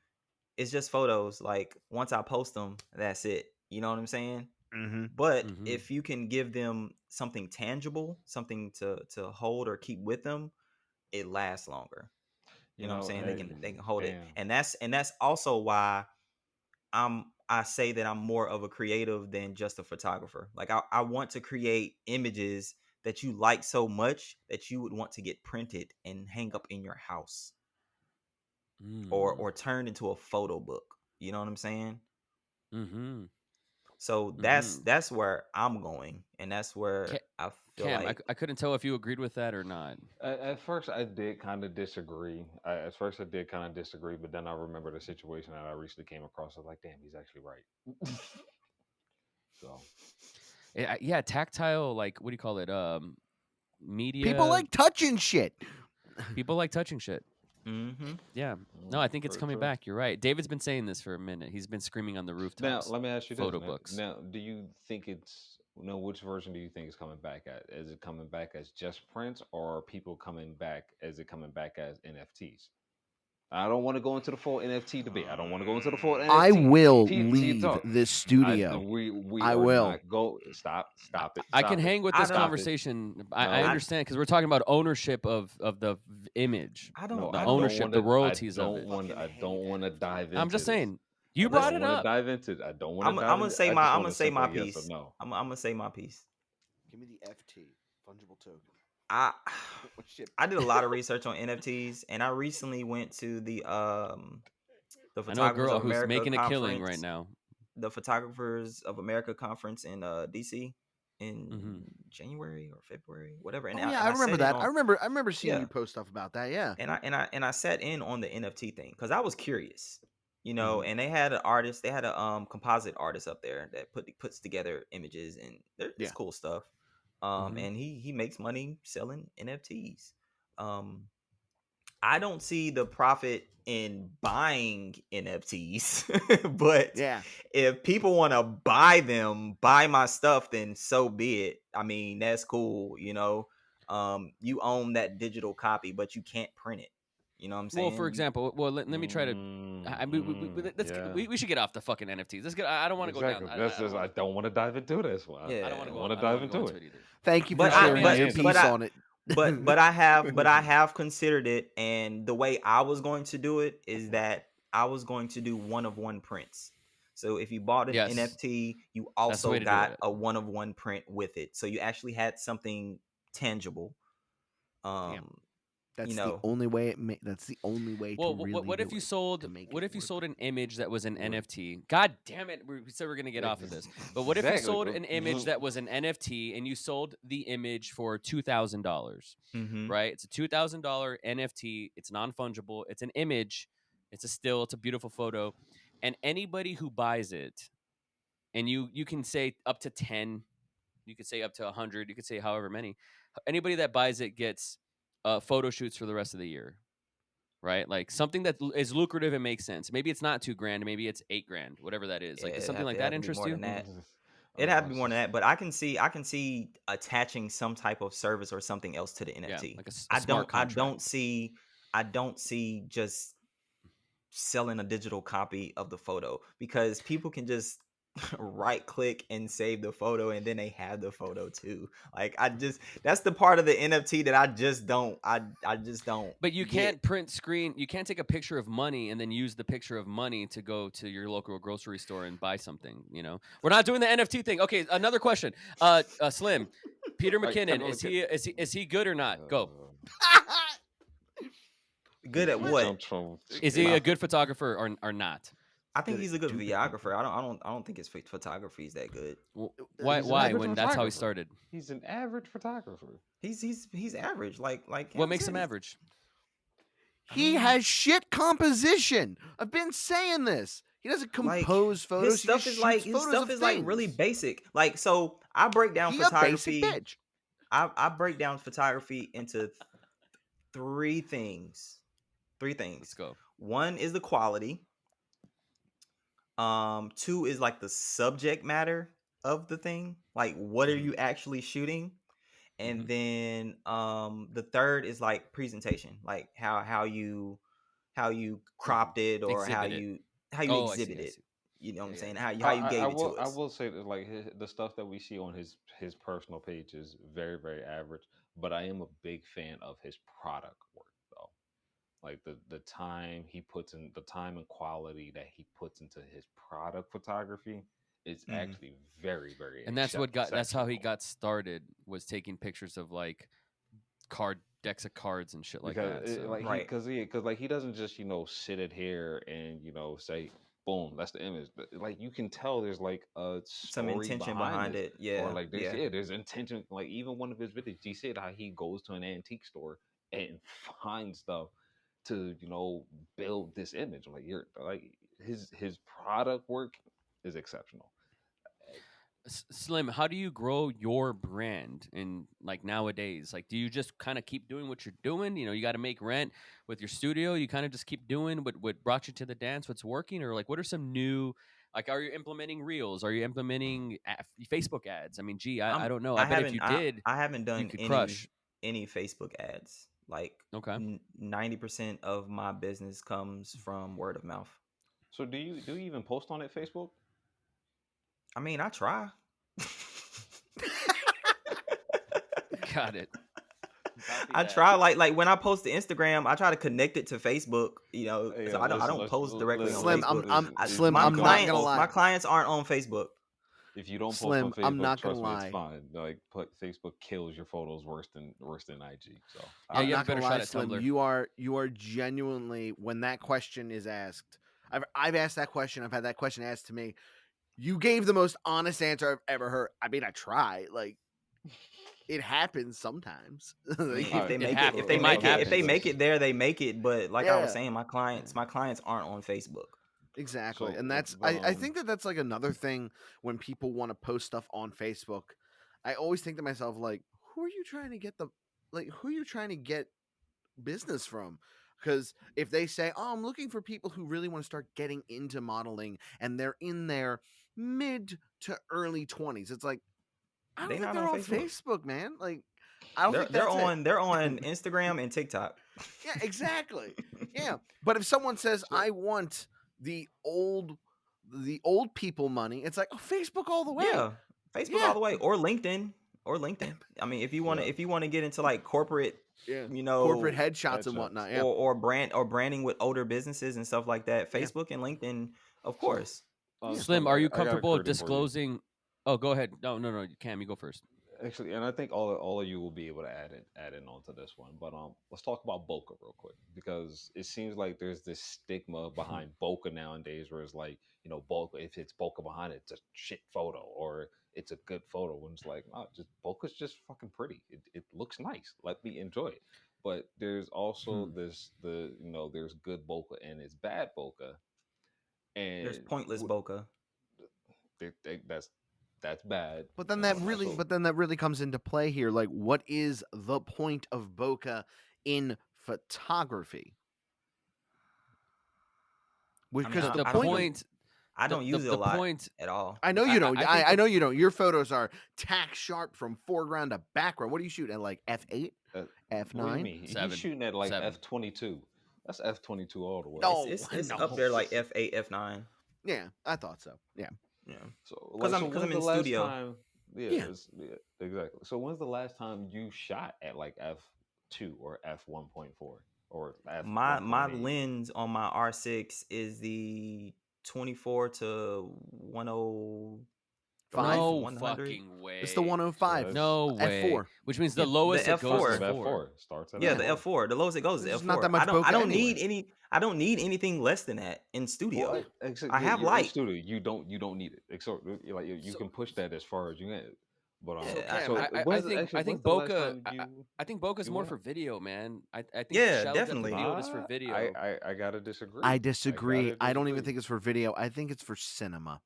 It's just photos. Like once I post them, that's it. You know what I'm saying? Mm-hmm. But Mm-hmm. if you can give them something tangible, something to hold or keep with them, it lasts longer. You know what I'm saying? They can hold it. damn. And that's also why I say that I'm more of a creative than just a photographer. Like I want to create images that you like so much that you would want to get printed and hang up in your house Mm. or turned into a photo book. You know what I'm saying? Mm-hmm. So that's Mm-hmm. that's where I'm going, and that's where Ca- I feel Cam, like I couldn't tell if you agreed with that or not. At first, I did kind of disagree. But then I remember the situation that I recently came across. I was like, damn, he's actually right. So, Yeah, tactile, like, what do you call it? People Media. like touching shit. People like touching shit. mm-hmm. Yeah. No, I think it's true, coming true. back. You're right. David's been saying this for a minute. He's been screaming on the Now, rooftops. let me ask you this. Photo books. Now, do you think which version do you think is coming back at? Is it coming back as just prints, or are people coming back as NFTs? I don't want to go into the full NFT debate. I don't want to go into the full I NFT. will See, leave talk. this studio. We I are will. not go. Stop it. I can Stop it. hang with I this don't Stop it. conversation. I No, I understand, because we're talking about ownership of the image, I no. don't the I I don't don't ownership, want the to. royalties of it. fucking I don't hate want to dive I'm into just this. saying. I You brought don't it want to up. dive into. I don't want to I'm dive gonna into. say I my just I'm want gonna a say my simple yes or piece. no. I'm gonna say my piece. Give me the FT fungible token. I Oh, shit. I did a lot of research on NFTs, and I recently went to the I know a Photographers girl of who's America making a killing right conference, now. the Photographers of America conference in DC in Hmm. January or February, whatever. And Oh I, yeah, and I I remember sat in that. on I remember seeing yeah, you post stuff about that. Yeah. and I sat in on the NFT thing because I was curious, Hmm. and they had an artist, they had a composite artist up there that puts together images, and it's Yeah. cool stuff. Hmm. And he makes money selling NFTs. Um, I don't see the profit in buying NFTs, but Yeah. if people want to buy them, buy my stuff, then so be it. I mean, that's cool. You own that digital copy, but you can't print it. You know what I'm Well, for saying? example, let me try to. We should get off the fucking NFTs. Let's get. I don't want to go down. Exactly. That's I don't just. I want. don't want to dive into this one. I I don't Yeah. want to don't go. want to I don't dive want to go into into it. it either. Thank you for But Let I me sharing ask your you but piece I on it. but I have considered it, and the way I was going to do it is that I was going to do one of one prints. So if you bought an Yes, NFT, you that's the also way to do got it. a one of one print with it. So you actually had something tangible. Yeah. Um, you That's the know, only way that's the only way to Well, really what if do you it, sold? to make What it if you worth sold it. an image that was an What? NFT? God damn it! We said we're gonna get off of this, but what if you Exactly. sold an image that was an NFT and you sold the image for $2,000? hmm Right? It's a $2,000 NFT. It's non fungible. It's an image. It's a still. It's a beautiful photo, and anybody who buys it, and you can say up to 10, you could say up to 100, you could say however many. Anybody that buys it gets photo shoots for the rest of the year, right? Like something that is lucrative and makes sense. Maybe it's not 2 grand, maybe it's 8 grand, whatever that is. yeah, Like, does something like it that have to be interest more you? than that. It had to Oh, be it's more than just that, but I can see attaching some type of service or something else to the Yeah, NFT. like a I smart don't I contract. don't see I don't see just selling a digital copy of the photo because people can just right click and save the photo and then they have the photo too. Like that's the part of the NFT that I just don't But you get. can't print screen. You can't take a picture of money and then use the picture of money to go to your local grocery store and buy something. We're not doing the NFT thing. Okay, another question. Slim, Peter like McKinnon, is he good or not? Go. Good at we what? jumped from Is he a good photographer or not? I think Good at he's a good duping videographer. people. I don't think his photography is that good. Why? he's an Why? average When that's how he photographer. started. He's an average photographer. He's average, like What Cam makes said. him average? He has shit composition. I've been saying this. He doesn't Like compose photos. He just shoots his photos stuff of is like really things. basic. Like so I break down He a basic photography. bitch. I break down photography into three things. Three Let's things. go. One is the quality. Two is like the subject matter of the thing. Like what are Mm-hmm. you actually shooting? Mm-hmm. And then the third is like presentation. Like how you Mhm. cropped it or Exhibit it. how you Oh, I see. exhibit I it. see. You know what Yeah, I'm yeah, saying? yeah. How you gave it to I us. will say that like the stuff that we see on his personal page is very average, but I am a big fan of his product work though. Like the time he puts in, the time and quality that he puts into his product photography is Mm. actually very And that's what got. That's how he exceptional. got started. Was taking pictures of like card decks of cards and shit like Because that. So like Right. because like he doesn't just sit it here and say boom, that's the image. Like you can tell there's like a Some story intention behind behind this, it. or Yeah. like there's Yeah. there's intention. Like even one of his videos, he said how he goes to an antique store and finds stuff to build this image. Like you're like his product work is exceptional. Slim, how do you grow your brand in like nowadays? Like, do you just kind of keep doing what you're doing? You know, you got to make rent with your studio. You kind of just keep doing what brought you to the dance, what's working, or like, what are some new, like, are you implementing reels? Are you implementing Facebook ads? I mean, gee, I don't know. I bet if you did, I haven't you done could crush. any Facebook ads. Like Okay. 90% of my business comes from word of mouth. So do you even post on it Facebook? I mean, I try. Got it. Copy I that. try like when I post to Instagram, I try to connect it to Facebook, you know, Hey, so yo, I listen, don't let's post directly on Slim, Facebook. listen. If Slim. you I'm not don't gonna post, lie. My clients aren't on Facebook. if you don't post on Slim, I'm Facebook, not gonna trust me, it's lie. fine. Like Facebook kills your photos worse than IG. So Yeah, I'm you have a not better gonna shot lie, at Slim. Tumblr. You are genuinely, when that question is asked. I've asked that question. I've had that question asked to me. You gave the most honest answer I've ever heard. I mean, I try. Like it happens sometimes. I mean, Like, all if right, they It make it, happen. if so they It let, might make let me it, if ask happen. you they make this. it there, they make it. But like I was yeah, saying, yeah, my clients aren't on Facebook. exactly. So And that's I think that's like another thing when people want to post stuff on Facebook. I always think to myself, like, who are you trying to get who are you trying to get business from? Because if they say, oh, I'm looking for people who really want to start getting into modeling and they're in their mid to early 20s, it's like, I don't They think not they're on on Facebook. Facebook, man. Like, I don't think that's it. They're on Instagram and TikTok. Yeah, exactly. Yeah. But if someone says, So I want the old people money, it's like, oh, Facebook all the way. Yeah, Facebook all Yeah. the way, or LinkedIn, or LinkedIn. I mean, yeah, if you want to get into like corporate, Yeah. you Corporate know, headshots and headshots. whatnot. Yeah. or branding with older businesses and stuff like that, Yeah. Facebook and LinkedIn, of So course. Yeah. Slim, Slim, are you I got a comfortable curvy for you. disclosing? Oh, go ahead. No. Cam, you go first. Actually, and I think all of you will be able to add in onto this one. But let's talk about Boca real quick because it seems like there's this stigma behind Boca nowadays, where it's like Boca, if it's Boca behind it, it's a shit photo or it's a good photo. And it's like, no, just Boca's just fucking pretty. It looks nice. Let me enjoy it. But there's also Hmm. there's good Boca and it's bad Boca, There's and pointless bokeh. that's bad. But then that really, So but then that really comes into play here. Like, what is the point of bokeh in photography? I mean, Because the The I don't point, use point, I don't use it a the lot point. at all. I know you don't. I think I the know you don't. Your photos are tack sharp from foreground to background. What do you shoot at? Like f8, Uh, what do you f9? mean? He's seven, shooting at like seven. F22. That's F22 all the way. No, It's up no. there like F8, F9. Yeah, I thought so. Yeah, Yeah, So because so I'm when's the in last studio. time? Yeah, yeah. yeah, exactly. So when's the last time you shot at like F2 or F1.4 or My F1.8? lens on my R6 is the 24 to 105 5. No 100. fucking It's the way. 105 So that's No way. f4. Which means Yeah, the the lowest it goes starts is at F4. four. F4. Starts at Yeah, Yeah, the F4. F4. The lowest it goes is there's not F4. that much I bokeh don't anyway. need I don't need anything less than that in Well, studio. except I have you're in light. studio. You don't need it. Except you So can push that as far as you can. But Yeah, So Cam, so I when's think the last Boca time I think Boca's you more went for out? video, man. I think yeah, Shell got the definitely. deal just for video. I gotta I disagree. I disagree. gotta I don't even disagree. think it's for video. I think it's for cinema.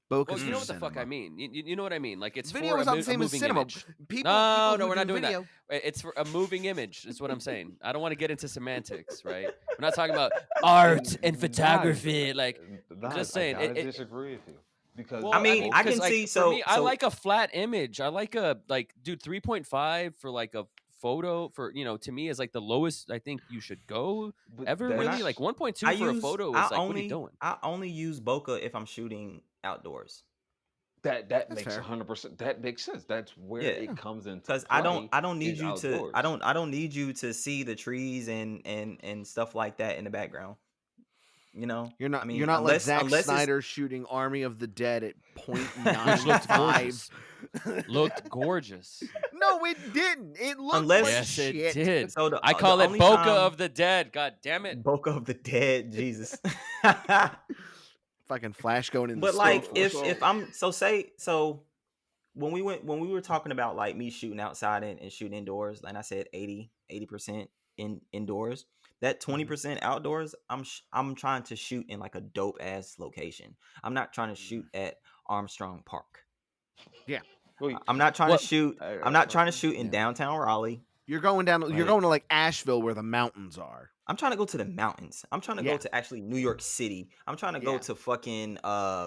Well, Boca's you for know Mm. what the fuck I cinema. mean. You know what I mean. Like it's Video for is not the a same as moving cinema. image. People No, who we're do not doing that. video. It's for a moving image. Is what I'm saying. I don't want to get into semantics, right? We're not talking about art and Nas, photography. Like, I'm just I saying. gotta disagree with you because I Well, I mean, mean, I because can like see. for me, So, I so like a flat image. I like dude, 3.5 for like a photo for to me is like the lowest I think you should go but ever. when Really, like I 1.2 for a use, photo is like, what are you doing? I only use bokeh if I'm shooting outdoors. that That's makes fair. 100%. That makes sense. That's where Yeah, it Yeah. comes into because play I don't need is you to outdoors. I don't need you to see the trees and stuff like that in the background. I You're mean, not like Zack unless it's Snyder shooting Army of the Dead at Which looked 0.95. gorgeous. Looked gorgeous. No, it didn't. It looked like unless Yes, it shit. did. so I the call it only Boca time of the Dead. God damn it. bokeh of the dead, Jesus. Fucking Flash going in the But Speed like Force. if I'm so say so when we were talking about like me shooting outside and shooting indoors, and I said 80% indoors, that Mhm. 20% outdoors, I'm trying to shoot in like a dope ass location. I'm not trying to shoot at Armstrong Park. Yeah, Wait, I'm not trying to What? shoot. I I'm got a not trying to question. shoot in Yeah. downtown Raleigh. you're going down. You're Like going to like Asheville where the mountains are. I'm trying to go to the mountains. I'm trying to go Yeah, to actually New York City. I'm trying to go yeah. to fucking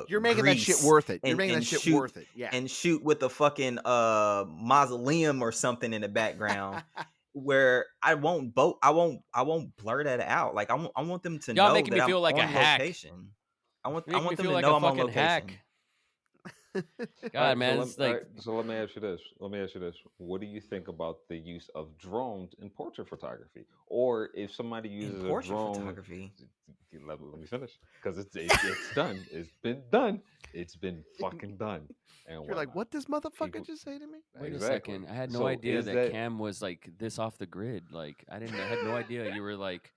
You're making that shit Greece worth it. You're making that and shit shoot worth it. Yeah. with a fucking mausoleum or something in the background where I won't blur that out. Like I want them to Y'all know making that me I'm feel like a on hack. location. You're I making me want them feel to like know a I'm on fucking location. hack. All God, right, man, it's all like right, so let me ask you this. Let me ask you this. What do you think about the use of drones in portrait photography? Or if somebody In uses a portrait drone, photography. let me finish because it's done. It's been done. It's been fucking done and You're like, whatnot. what this motherfucker People just say to me? wait a exactly. second. I had no So idea is that that Cam was like this off the grid. Like I had no idea you were like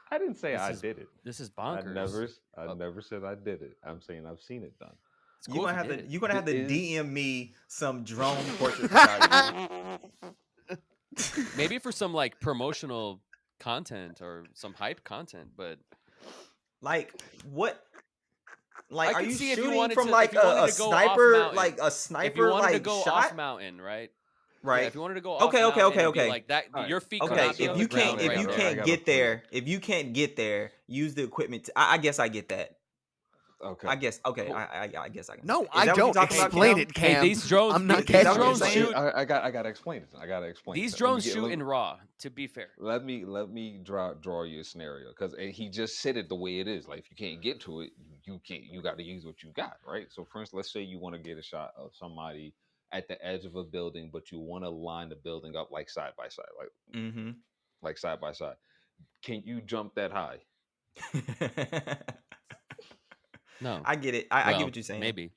I didn't say this I is did it. this is bonkers. I Uh, never said I did it. I'm saying I've seen it done. it's cool if you did it. You're gonna have to Is DM me some drone portrait photography. Maybe for some like promotional content or some hype content, but Like what? I Like, are could you see if you shooting wanted from to if like you wanted to go off mountain. a If you sniper wanted to like go off shot? mountain, right? Yeah, Right. if you wanted to go off Okay, okay, mountain okay, and be okay. like that, all right. your feet All could right. Okay, not be if on So the you let can't ground me if right you I there. can't got a get point. there, use the equipment I guess I get that. Okay. I guess okay, Well, I guess I can No, understand. Is I that what you're don't. talking about, Explain Kim? it, hey, Cam. I'm not Is that these what you're catching drones it. saying? shoot I gotta explain it. I gotta explain these it. Let me drones get shoot in raw. To be fair, let me draw you a scenario because he just said it the way it is. Like if you can't get to it, you can't. You got to use what you got, right? So, for instance, let's say you want to get a shot of somebody at the edge of a building, but you want to line the building up like side by side, Mm-hmm. like side by side. Can you jump that high? no. I get it. I get Well, what you're saying. maybe.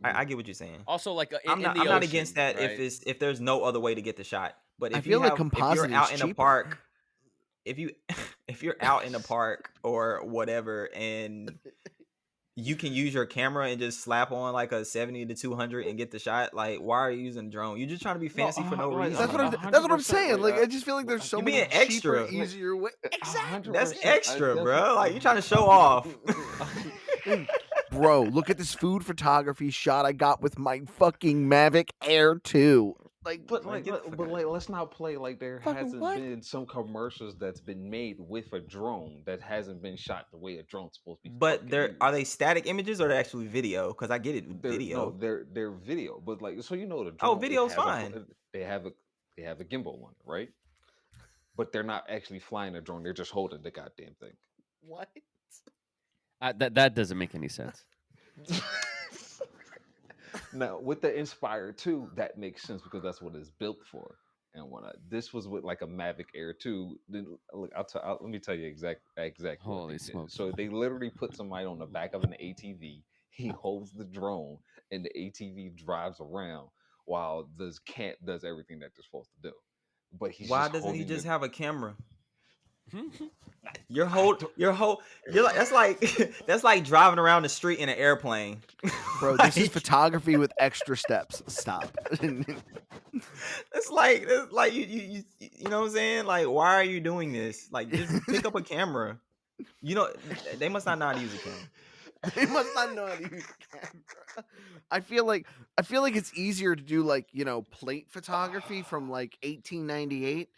I get what you're saying. Also, like in I'm the not against ocean, that right? if there's no other way to get the shot. But I feel like if you're compositing's out in a cheaper. park, if you if you're out in a park or whatever and you can use your camera and just slap on like a 70 to 200 and get the shot, like why are you using a drone? You're just trying to be No, fancy for no like That's what reason. that's what I'm 100%. saying. Like Like I just feel like there's so You're many being cheaper, extra. like easier way. Exactly. That's 100%. I extra, definitely. bro. Like you trying to show off. Bro, look at this food photography shot I got with my fucking Mavic Air 2. Like But Man, get the fuck out of here. let's not play like there fucking hasn't what? been some commercials that's been made with a drone that hasn't been shot the way a drone's supposed to be But fucking are used. they static images or are they actually video? Because I get it with They're no, video. they're video, but like so the Oh, drone it video's has fine. they have a they have a gimbal on it, right? But they're not actually flying a drone; they're just holding the goddamn thing. What? That doesn't make any sense. Now with the Inspire 2, that makes sense because that's what it's built for and whatnot. This was with like a Mavic Air 2. Then look, let me tell you exactly what Holy they did. smokes! So they literally put somebody on the back of an ATV. He holds the drone, and the ATV drives around while this cat does everything that they're supposed to do. But he's Why just doesn't he holding just the have a camera? Your I whole, don't, your whole, you're like that's like that's like driving around the street in an airplane. Bro, this is Like, photography with extra steps. Stop. it's like you know what I'm saying? Like, why are you doing this? Like, just pick up a camera. You know, they must not know how to use a camera. They must not know how to use a camera. I feel like it's easier to do like, plate photography from like 1898,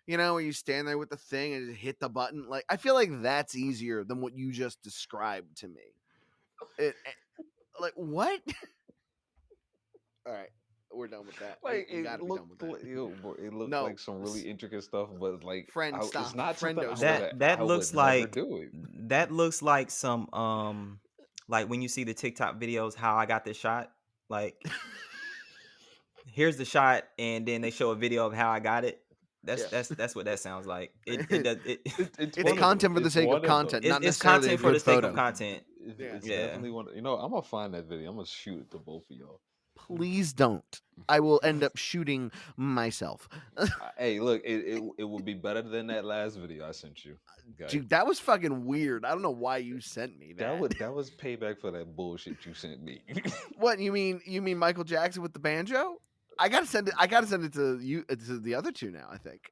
where you stand there with the thing and just hit the button. Like I feel like that's easier than what you just described to me. Like what? All right, we're done with that. We, like we it got to be done with looked that. like, it looked No, like some really intricate stuff, but like friend, it's stop. not something Friendo, That stop. that I would looks never like do it. that looks like some like when you see the TikTok videos, how I got this shot. Like, here's the shot, and then they show a video of how I got it. That's Yeah. that's that's what that sounds like. It does it. It's It's one of them. content for the It's sake of one of them. content, not It's necessarily a content for good the sake of photo. content. Yeah. It's Yeah. definitely one. I'm gonna find that video. I'm gonna shoot it to both of y'all. Please don't. I will end up shooting myself. Hey, look, it would be better than that last video I sent you. Okay, Dude, that was fucking weird. I don't know why you sent me that. that was payback for that bullshit you sent me. What you mean? You mean Michael Jackson with the banjo? I gotta send it. I gotta send it to you to the other two now. I think.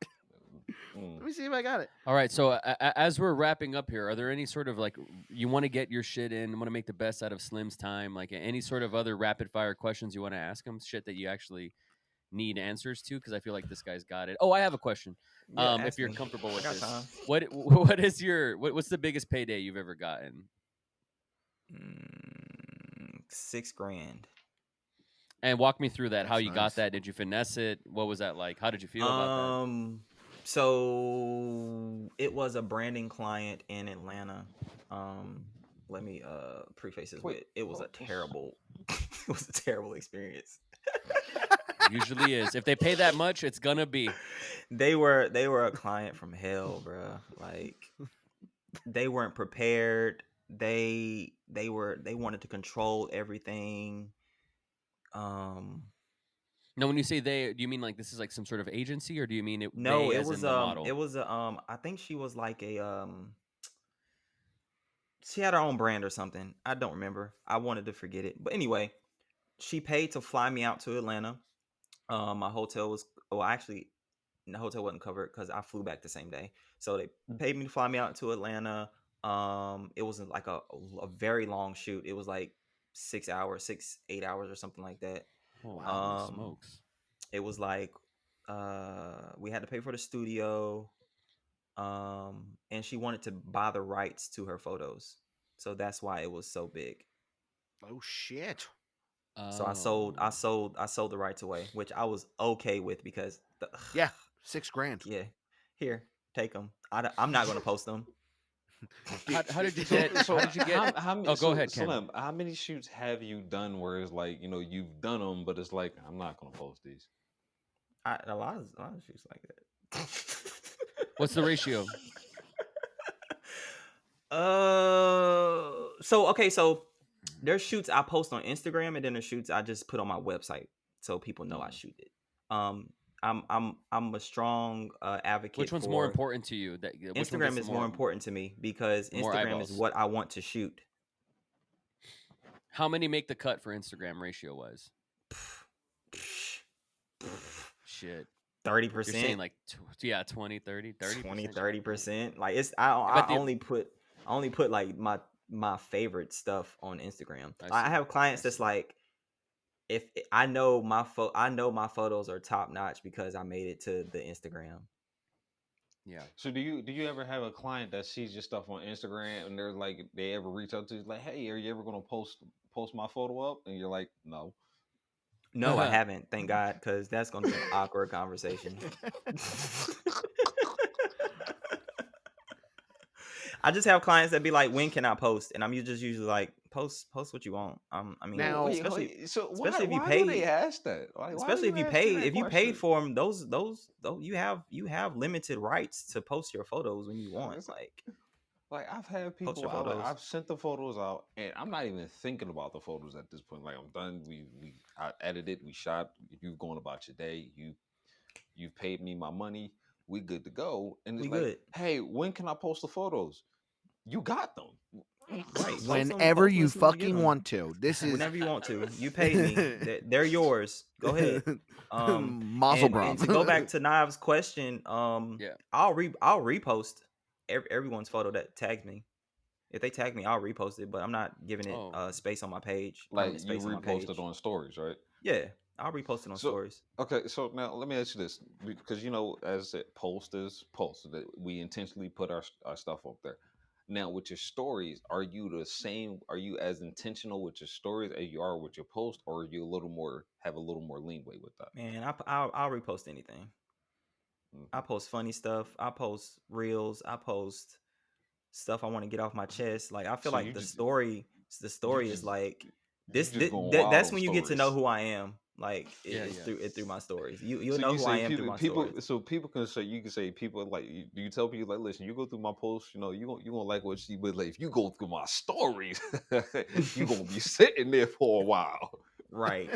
Mm. Let me see if I got it. All right, so as we're wrapping up here, are there any sort of like you want to get your shit in, want to make the best out of Slim's time, like any sort of other rapid fire questions you want to ask him, shit that you actually need answers to? Because I feel like this guy's got it. Oh, I have a question. Yeah, If ask you're me. comfortable I with got this, time. what is what's the biggest payday you've ever gotten? 6 grand. And walk me through that. How That's you nice. got that? Did you finesse it? What was that like? How did you feel about that? So it was a branding client in Atlanta. Let me preface this Wait, with it was a terrible it was a terrible experience. Usually is. If they pay that much, it's gonna be. They were a client from hell, bruh. Like, they weren't prepared. They wanted to control everything. Um Now, when you say they, do you mean like this is like some sort of agency, or do you mean no, they as in the it model? was a I think she was like a she had her own brand or something. I don't remember. I wanted to forget it. But anyway, she paid to fly me out to Atlanta. My hotel was, well, actually, the hotel wasn't covered because I flew back the same day. So they paid me to fly me out to Atlanta. It wasn't like a very long shoot. It was like 6 hours, 8 hours or something like that. Holy Um, smokes! it was like we had to pay for the studio. And she wanted to buy the rights to her photos, so that's why it was so big. Oh shit. So Oh, I sold the rights away, which I was okay with because Yeah, 6 grand. yeah, here, take them. I'm not gonna post them. how did you So get? so How did you get? Oh, go so ahead, Ken. Slim, how many shoots have you done where it's like you've done them, but it's like I'm not gonna post these. A lot of shoots like that. What's the ratio? So okay, so there's shoots I post on Instagram, and then there's shoots I just put on my website so people know I Mm. shoot it. Um, I'm a strong advocate Which one's more for important to you? That which one Instagram gets is more important to me because the more Instagram is eyeballs? what I want to shoot. How many make the cut for Instagram ratio wise? Shit, Thirty you're saying percent, like yeah, 20, 30, 20, 30%. 30%. Like, it's But I the only put like my favorite stuff on Instagram. I I see. have I clients that's see. like, if I know I know my photos are top notch because I made it to the Instagram. Yeah. So do you ever have a client that sees your stuff on Instagram and they're like they ever reach out to you like, hey, are you ever gonna post my photo up? And you're like, no. No, I haven't, thank God, because that's gonna be an awkward conversation. I just have clients that be like, "When can I post?" And I'm just usually like, "Post what you want." I mean, Now- Wait, so especially if you why do they paid, ask that? Like, why do especially you ask me that if you paid question? for them, those you have limited rights to post your photos when you want. It's Like, like I've had post people your photos. I've sent the photos out and I'm not even thinking about the photos at this point. Like I'm done. I edited, we shot, you going about your day, you've paid me my money. we good to go. And it's We like, good. hey, when can I post the photos? You got them. Right. Whenever Post them you as soon as you get fucking them. want to. This is Whenever you want to. You paid me. They're yours. Go ahead. Mazel And to go back brov. to Nive's question, Yeah. I'll repost everyone's photo that tags me. If they tag me, I'll repost it, but I'm not giving it Oh, space on my page, Like permanent you space on my reposted page. on stories, right? Yeah, I'll repost it on So stories. okay, so now let me ask you this, because as I said, post is post. That we intentionally put our stuff up there. Now, with your stories, are you the same? Are you as intentional with your stories as you are with your post, or are you a little more have a little more leeway with that? Man, I'll repost anything. I Hmm. post funny stuff. I post reels. I post stuff I want to get off my chest. Like I feel So like the you story is just like you this. just going wild That's on when you get to know stories. who I am. Like yeah, it's yeah. through my stories. You'll So know you who I say am through my people stories. so people can say you can say people like do you tell people like listen, you go through my posts, you gonna like what you, but like if you go through my stories, you gonna be sitting there for a while. Right.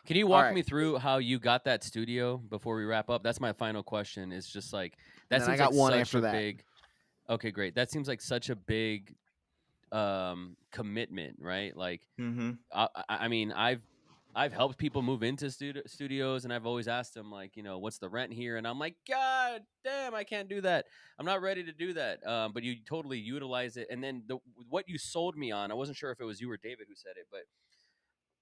Can you All walk right. me through how you got that studio before we wrap up? That's my final question. It's just like And that then I seems got like one such after a that. big. Okay, great. That seems like such a big commitment, right? Like Mm-hmm. I mean, I've helped people move into studios, and I've always asked them like, what's the rent here? And I'm like, God damn, I can't do that. I'm not ready to do that. But you totally utilize it, and then what you sold me on, I wasn't sure if it was you or David who said it, but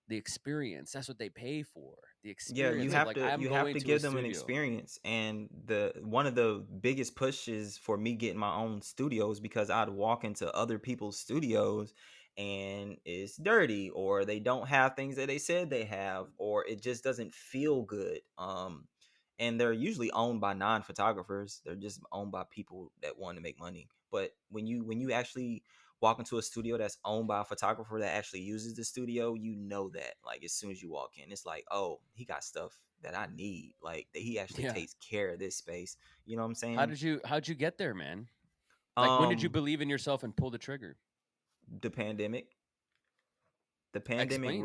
the experience. That's what they pay for. The Yeah, experience of like I'm you have going to to a give them an studio. experience. And the one of the biggest pushes for me getting my own studio is because I'd walk into other people's studios and it's dirty, or they don't have things that they said they have, or it just doesn't feel good. And they're usually owned by non-photographers. They're just owned by people that want to make money. But when you actually walk into a studio that's owned by a photographer that actually uses the studio, you know that like as soon as you walk in, it's like, oh, he got stuff that I need. Like that he actually Yeah. takes care of this space. You know what I'm saying? How'd you get there, man? Like when did you Um, believe in yourself and pull the trigger? the pandemic. Explain.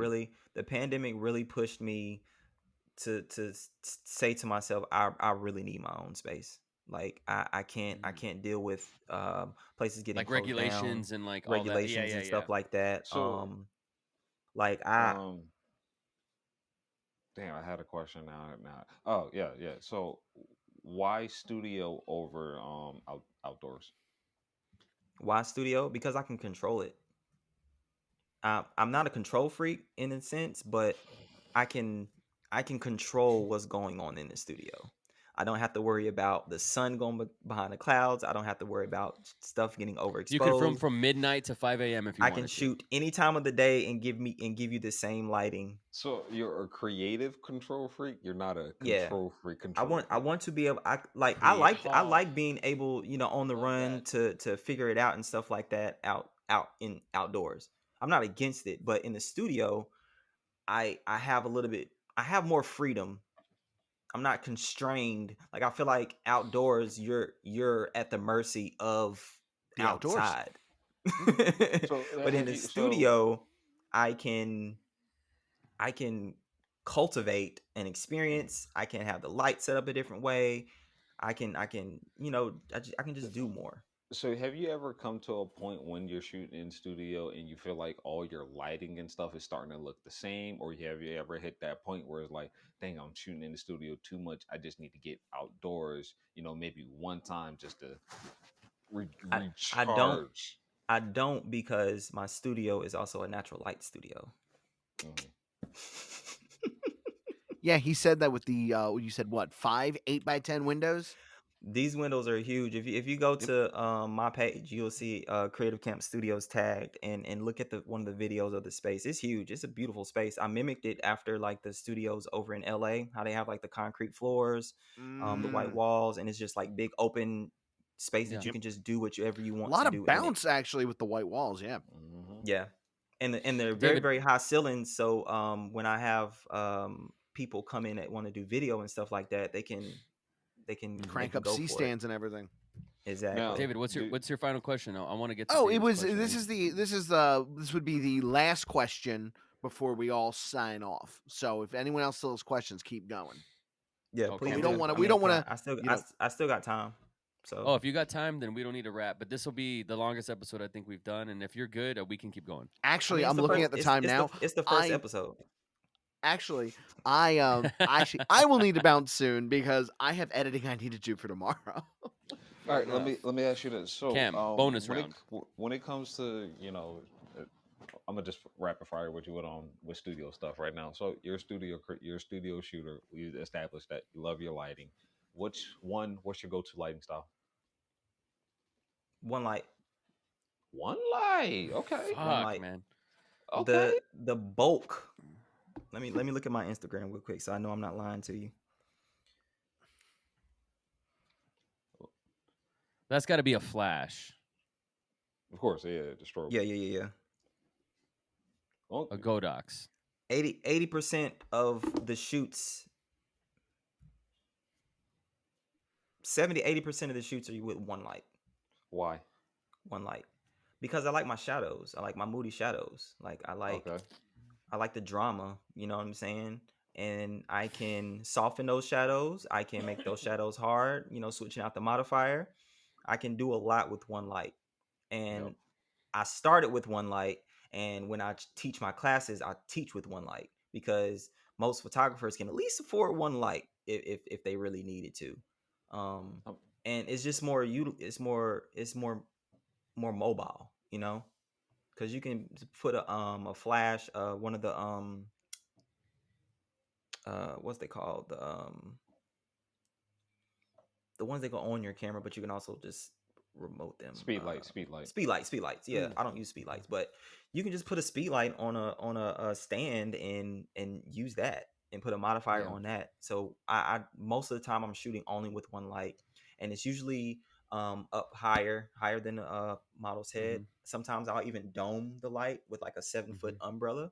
The pandemic really pushed me to say to myself, I really need my own space. Like I Mm. can't deal with places getting Like closed down, regulations and like all that. Yeah, regulations yeah, and yeah. stuff like that. So Like I um damn, I had a question now. Oh yeah, yeah. So why studio over outdoors? why studio? Because I can control it. I'm not a control freak in a sense, but I can I can control what's going on in the studio. I don't have to worry about the sun going behind the clouds. I don't have to worry about stuff getting You could overexposed. from midnight to 5 a.m. if you I can wanted to. shoot any time of the day and give you the same lighting. So you're a creative control freak. You're not a Yeah. control freak control I freak. want to be able I Yeehaw. like being able, on the Love run that. to figure it out and stuff like that out in outdoors. I'm not against it, but in the studio, I have a little bit I have more freedom. I'm not constrained. Like I feel like outdoors you're at the mercy of The outdoors. outside. Mhm. So But in have the you? So studio, I can I can cultivate an experience. I can have the light set up a different way. I can, I can just do more. so have you ever come to a point when you're shooting in studio and you feel like all your lighting and stuff is starting to look the same, or have you ever hit that point where it's like, dang, I'm shooting in the studio too much. I just need to get outdoors. Maybe one time just to I I don't recharge. I don't because my studio is also a natural light studio. Mhm. Yeah, he said that with the you said what, 5 8x10 windows? These windows are huge. If you go Yep. to my page, you'll see Creative Camp Studios tagged and look at the one of the videos of the space. It's huge. It's a beautiful space. I mimicked it after like the studios over in LA, how they have like the concrete floors, the white Mm, walls, and it's just like big open space that Yeah. you yep. can just do whatever you A want lot to of do in it. bounce actually with the white walls. Yeah. Mhm. Yeah. And they're very, David, very high ceilings. So when I have people come in that want to do video and stuff like that, they Crank can up go C for it. stands and everything. Now, Exactly. David, do what's your final question? I want to get to Oh, it David's was. question. This would be the last question before we all sign off. So if anyone else still has questions, keep going. Yeah, Oh, please We do. don't Cameron. want to. I We mean, don't 'cause want to. I still You know, I still got time. Oh, So if you got time, then we don't need to wrap. But this will be the longest episode I think we've done. And if you're good, we can keep going. I actually, mean, it's I'm the looking first. at the time now. It's the first I episode. actually, I will need to bounce soon because I have editing I need to do for tomorrow. All Fair right, let enough. me ask you this. So, Cam, bonus when round. when it comes to uh, I'm gonna just rapid fire what you went on with studio stuff right now. So, you're a studio shooter. We established that you love your lighting. What's your go-to lighting style? One light. One light. Okay. One Fuck, light. man. Okay. The bulk. Let me look at my Instagram real quick so I know I'm not lying to you. That's got to be a flash, Of course, yeah, the strobe. Yeah. Oh, a Godox. 80% of the shoots, 70-80% of the shoots are with one light. why? One light. Because I like my shadows. I like my moody shadows. Like Okay. I like the drama, you know what I'm saying? And I can soften those shadows. I can make those shadows hard, switching out the modifier. I can do a lot with one light. Yep. And I started with one light, and when I teach my classes, I teach with one light because most photographers can at least afford one light if they really needed to. Um, And it's just more more mobile, because you can put a flash, one of the what's they called, the ones that go on your camera, but you can also just remote them. speed light, speed light. Speed lights. Yeah, I don't use speed lights, but you can just put a speed light on a stand and use that and put a modifier Yeah. on that. So I most of the time I'm shooting only with one light, and it's usually up higher than the model's head. Mhm. Sometimes I'll even dome the light with like a 7-foot umbrella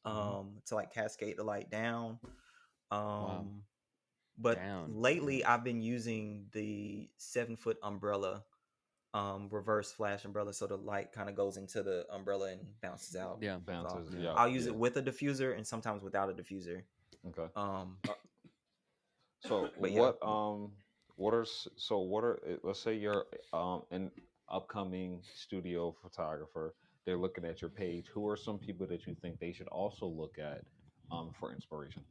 to like cascade the light down. Wow. But Down. lately Yeah. I've been using the 7-foot umbrella, reverse flash umbrella, so the light kind of goes into the umbrella and bounces out. Yeah. Bounces. Yeah. Yeah. I'll use yeah. it with a diffuser and sometimes without a diffuser. Okay. Um, So but yeah, what are let's say you're an upcoming studio photographer. They're looking at your page. Who are some people that you think they should also look at for inspiration?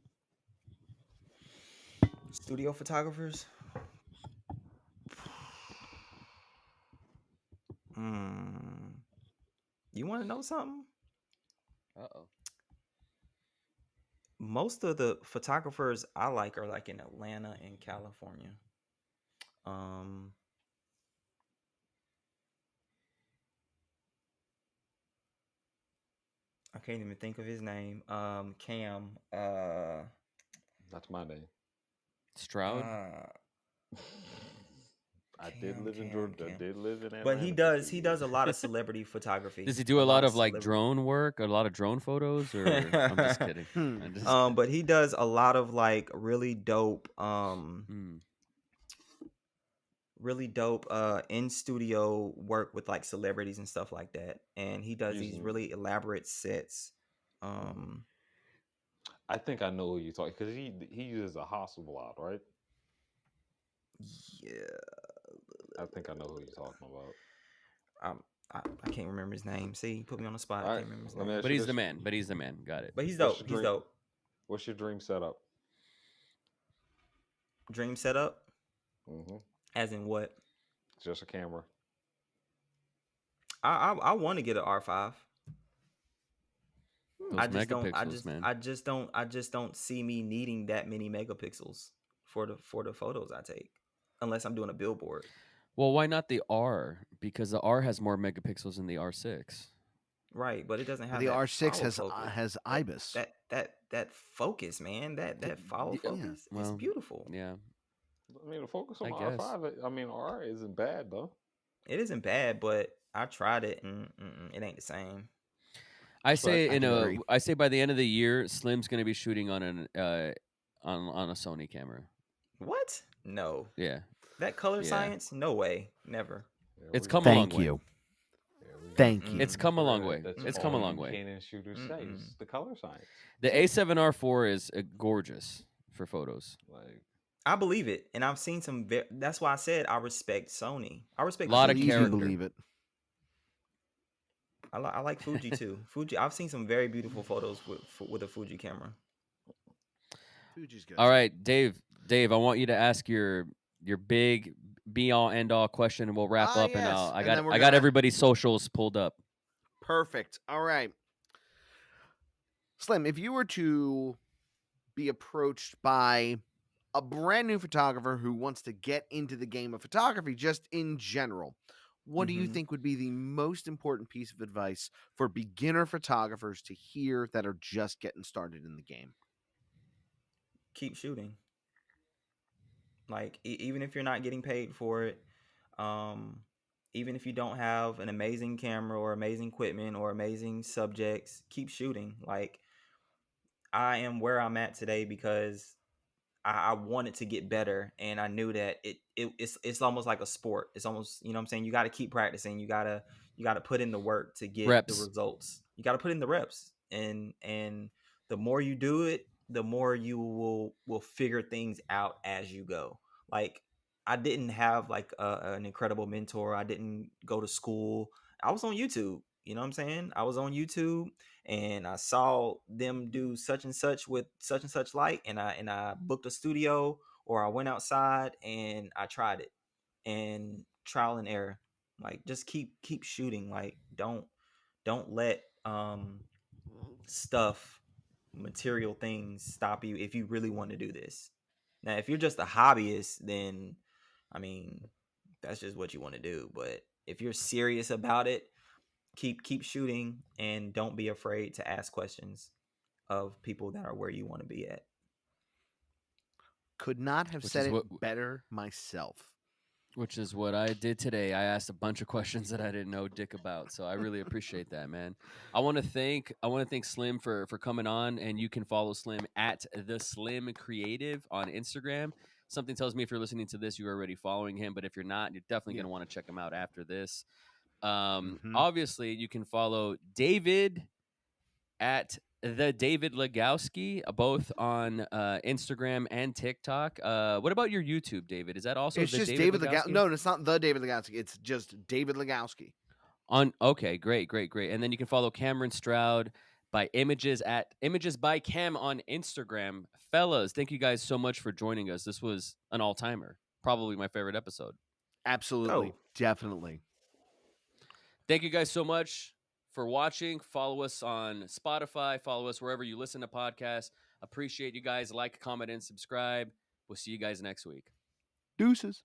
studio photographers. You want to know something? Uh-oh. Most of the photographers I like are like in Atlanta and California. I can't even think of his name. Cam. That's my name. Stroud. I did live in Cam. Georgia. I did live in Atlanta. But he for does 2 he years. does a lot of celebrity photography. Does he do a lot of like celebrity. drone work, a lot of drone photos, or I'm just kidding. I'm just kidding. But he does a lot of like really dope in studio work with like celebrities and stuff like that. And he does these Using, really elaborate sets. I think I know who you're talking because he uses a Hasselblad, a lot, right? Yeah. I think I know who you're talking about. I can't remember his name. See, you put me on the spot. All I right, can't remember his let me name. ask But you he's this. the man. But he's the man. Got it. But he's What's dope. your He's dream? dope. What's your dream setup? Dream setup? Mm-hmm. As in what? Just a camera. I want to get an R5. Those megapixels, man. I just don't see me needing that many megapixels for the photos I take, unless I'm doing a billboard. Well, why not the R? Because the R has more megapixels than the R6. Right, but it doesn't have The that R6 follow focus. has That ibis. that focus, man. That follow Yeah. focus is Well, beautiful. Yeah. I mean, the focus on I the guess. R5. I mean, R isn't bad though. It isn't bad, but I tried it and it ain't the same. I say I can agree. I say by the end of the year, Slim's gonna be shooting on on a Sony camera. What? No. Yeah. That color Yeah. science? No way. Never. There It's we come go. a long Thank way. you. There we go. Thank you. It's come a long way. That's It's all come a you long way. Canon shooters say is the color science. The A7R4 is gorgeous for photos. Like, I believe it, and I've seen some. That's why I said I respect Sony. I respect Lot of Fuji Believe you too. character. believe it. I like Fuji too. Fuji. I've seen some very beautiful photos with a Fuji camera. Fuji's good All too. right, Dave. Dave, I want you to ask your big be all end all question, and we'll wrap Ah, up. And yes. I And got then we're I got gonna everybody's socials pulled up. perfect. All right. Slim, if you were to be approached by a brand new photographer who wants to get into the game of photography just in general, what do you Hmm. think would be the most important piece of advice for beginner photographers to hear that are just getting started in the game? Keep shooting. Like even if you're not getting paid for it, um, even if you don't have an amazing camera or amazing equipment or amazing subjects, keep shooting. Like I am where I'm at today because I wanted to get better, and I knew that it's almost like a sport. It's almost, you know what I'm saying, you got to keep practicing. You got to put in the work to get the Reps. results. You got to put in the reps, and the more you do it, the more you will figure things out as you go. Like I didn't have like an incredible mentor. I didn't go to school. I was on YouTube. You know what I'm saying? I was on YouTube and I saw them do such and such with such and such light, and I booked a studio, or I went outside and I tried it, and trial and error. Like just keep shooting. Like don't let stuff, material things stop you if you really want to do this. Now, if you're just a hobbyist, then I mean that's just what you want to do. But if you're serious about it, keep shooting and don't be afraid to ask questions of people that are where you want to be at. Could not have which said is it what better myself. which is what I did today. I asked a bunch of questions that I didn't know dick about, so I really appreciate that, man. I want to thank Slim for coming on, and you can follow Slim at the Slim Creative on Instagram. Something tells me if you're listening to this, you're already following him, but if you're not, you're definitely Yeah. going to want to check him out after this. Hmm. Obviously, you can follow David at the David Lugowski, both on Instagram and TikTok. What about your YouTube, David? Is that also It's the just David David Legowski. Lugowski? No, it's not the David Legowski. It's just David Legowski. On okay, great, great, great. And then you can follow Cameron Stroud by Images at Images by Cam on Instagram. Fellas, thank you guys so much for joining us. This was an all timer, probably my favorite episode. Absolutely. Oh, Definitely. Thank you guys so much for watching. Follow us on Spotify. Follow us wherever you listen to podcasts. Appreciate you guys. Like, comment, and subscribe. We'll see you guys next week. Deuces.